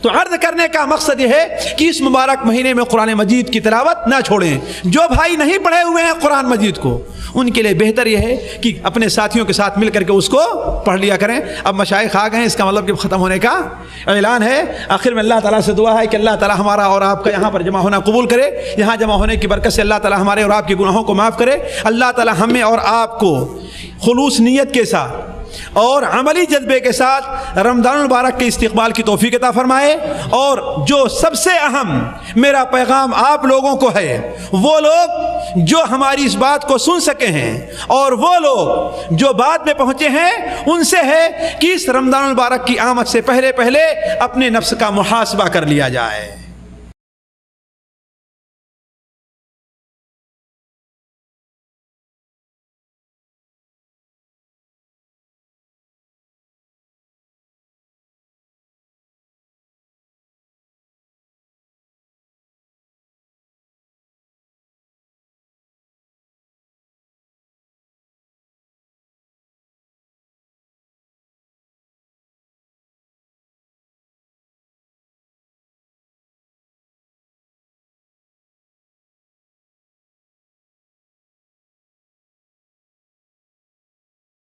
تو عرض کرنے کا مقصد یہ ہے کہ اس مبارک مہینے میں قرآن مجید کی تلاوت نہ چھوڑیں. جو بھائی نہیں پڑھے ہوئے ہیں قرآن مجید کو, ان کے لیے بہتر یہ ہے کہ اپنے ساتھیوں کے ساتھ مل کر کے اس کو پڑھ لیا کریں. اب مشائخ آ گئے ہیں, اس کا مطلب کہ ختم ہونے کا اعلان ہے. آخر میں اللہ تعالیٰ سے دعا ہے کہ اللہ تعالیٰ ہمارا اور آپ کا یہاں پر جمع ہونا قبول کرے. یہاں جمع ہونے کی برکت سے اللہ تعالیٰ ہمارے اور آپ کے گناہوں کو معاف کرے. اللہ تعالیٰ ہمیں اور آپ کو خلوص نیت کے ساتھ اور عملی جذبے کے ساتھ رمضان المبارک کے استقبال کی توفیق عطا فرمائے. اور جو سب سے اہم میرا پیغام آپ لوگوں کو ہے, وہ لوگ جو ہماری اس بات کو سن سکے ہیں اور وہ لوگ جو بعد میں پہنچے ہیں, ان سے ہے کہ اس رمضان المبارک کی آمد سے پہلے اپنے نفس کا محاسبہ کر لیا جائے.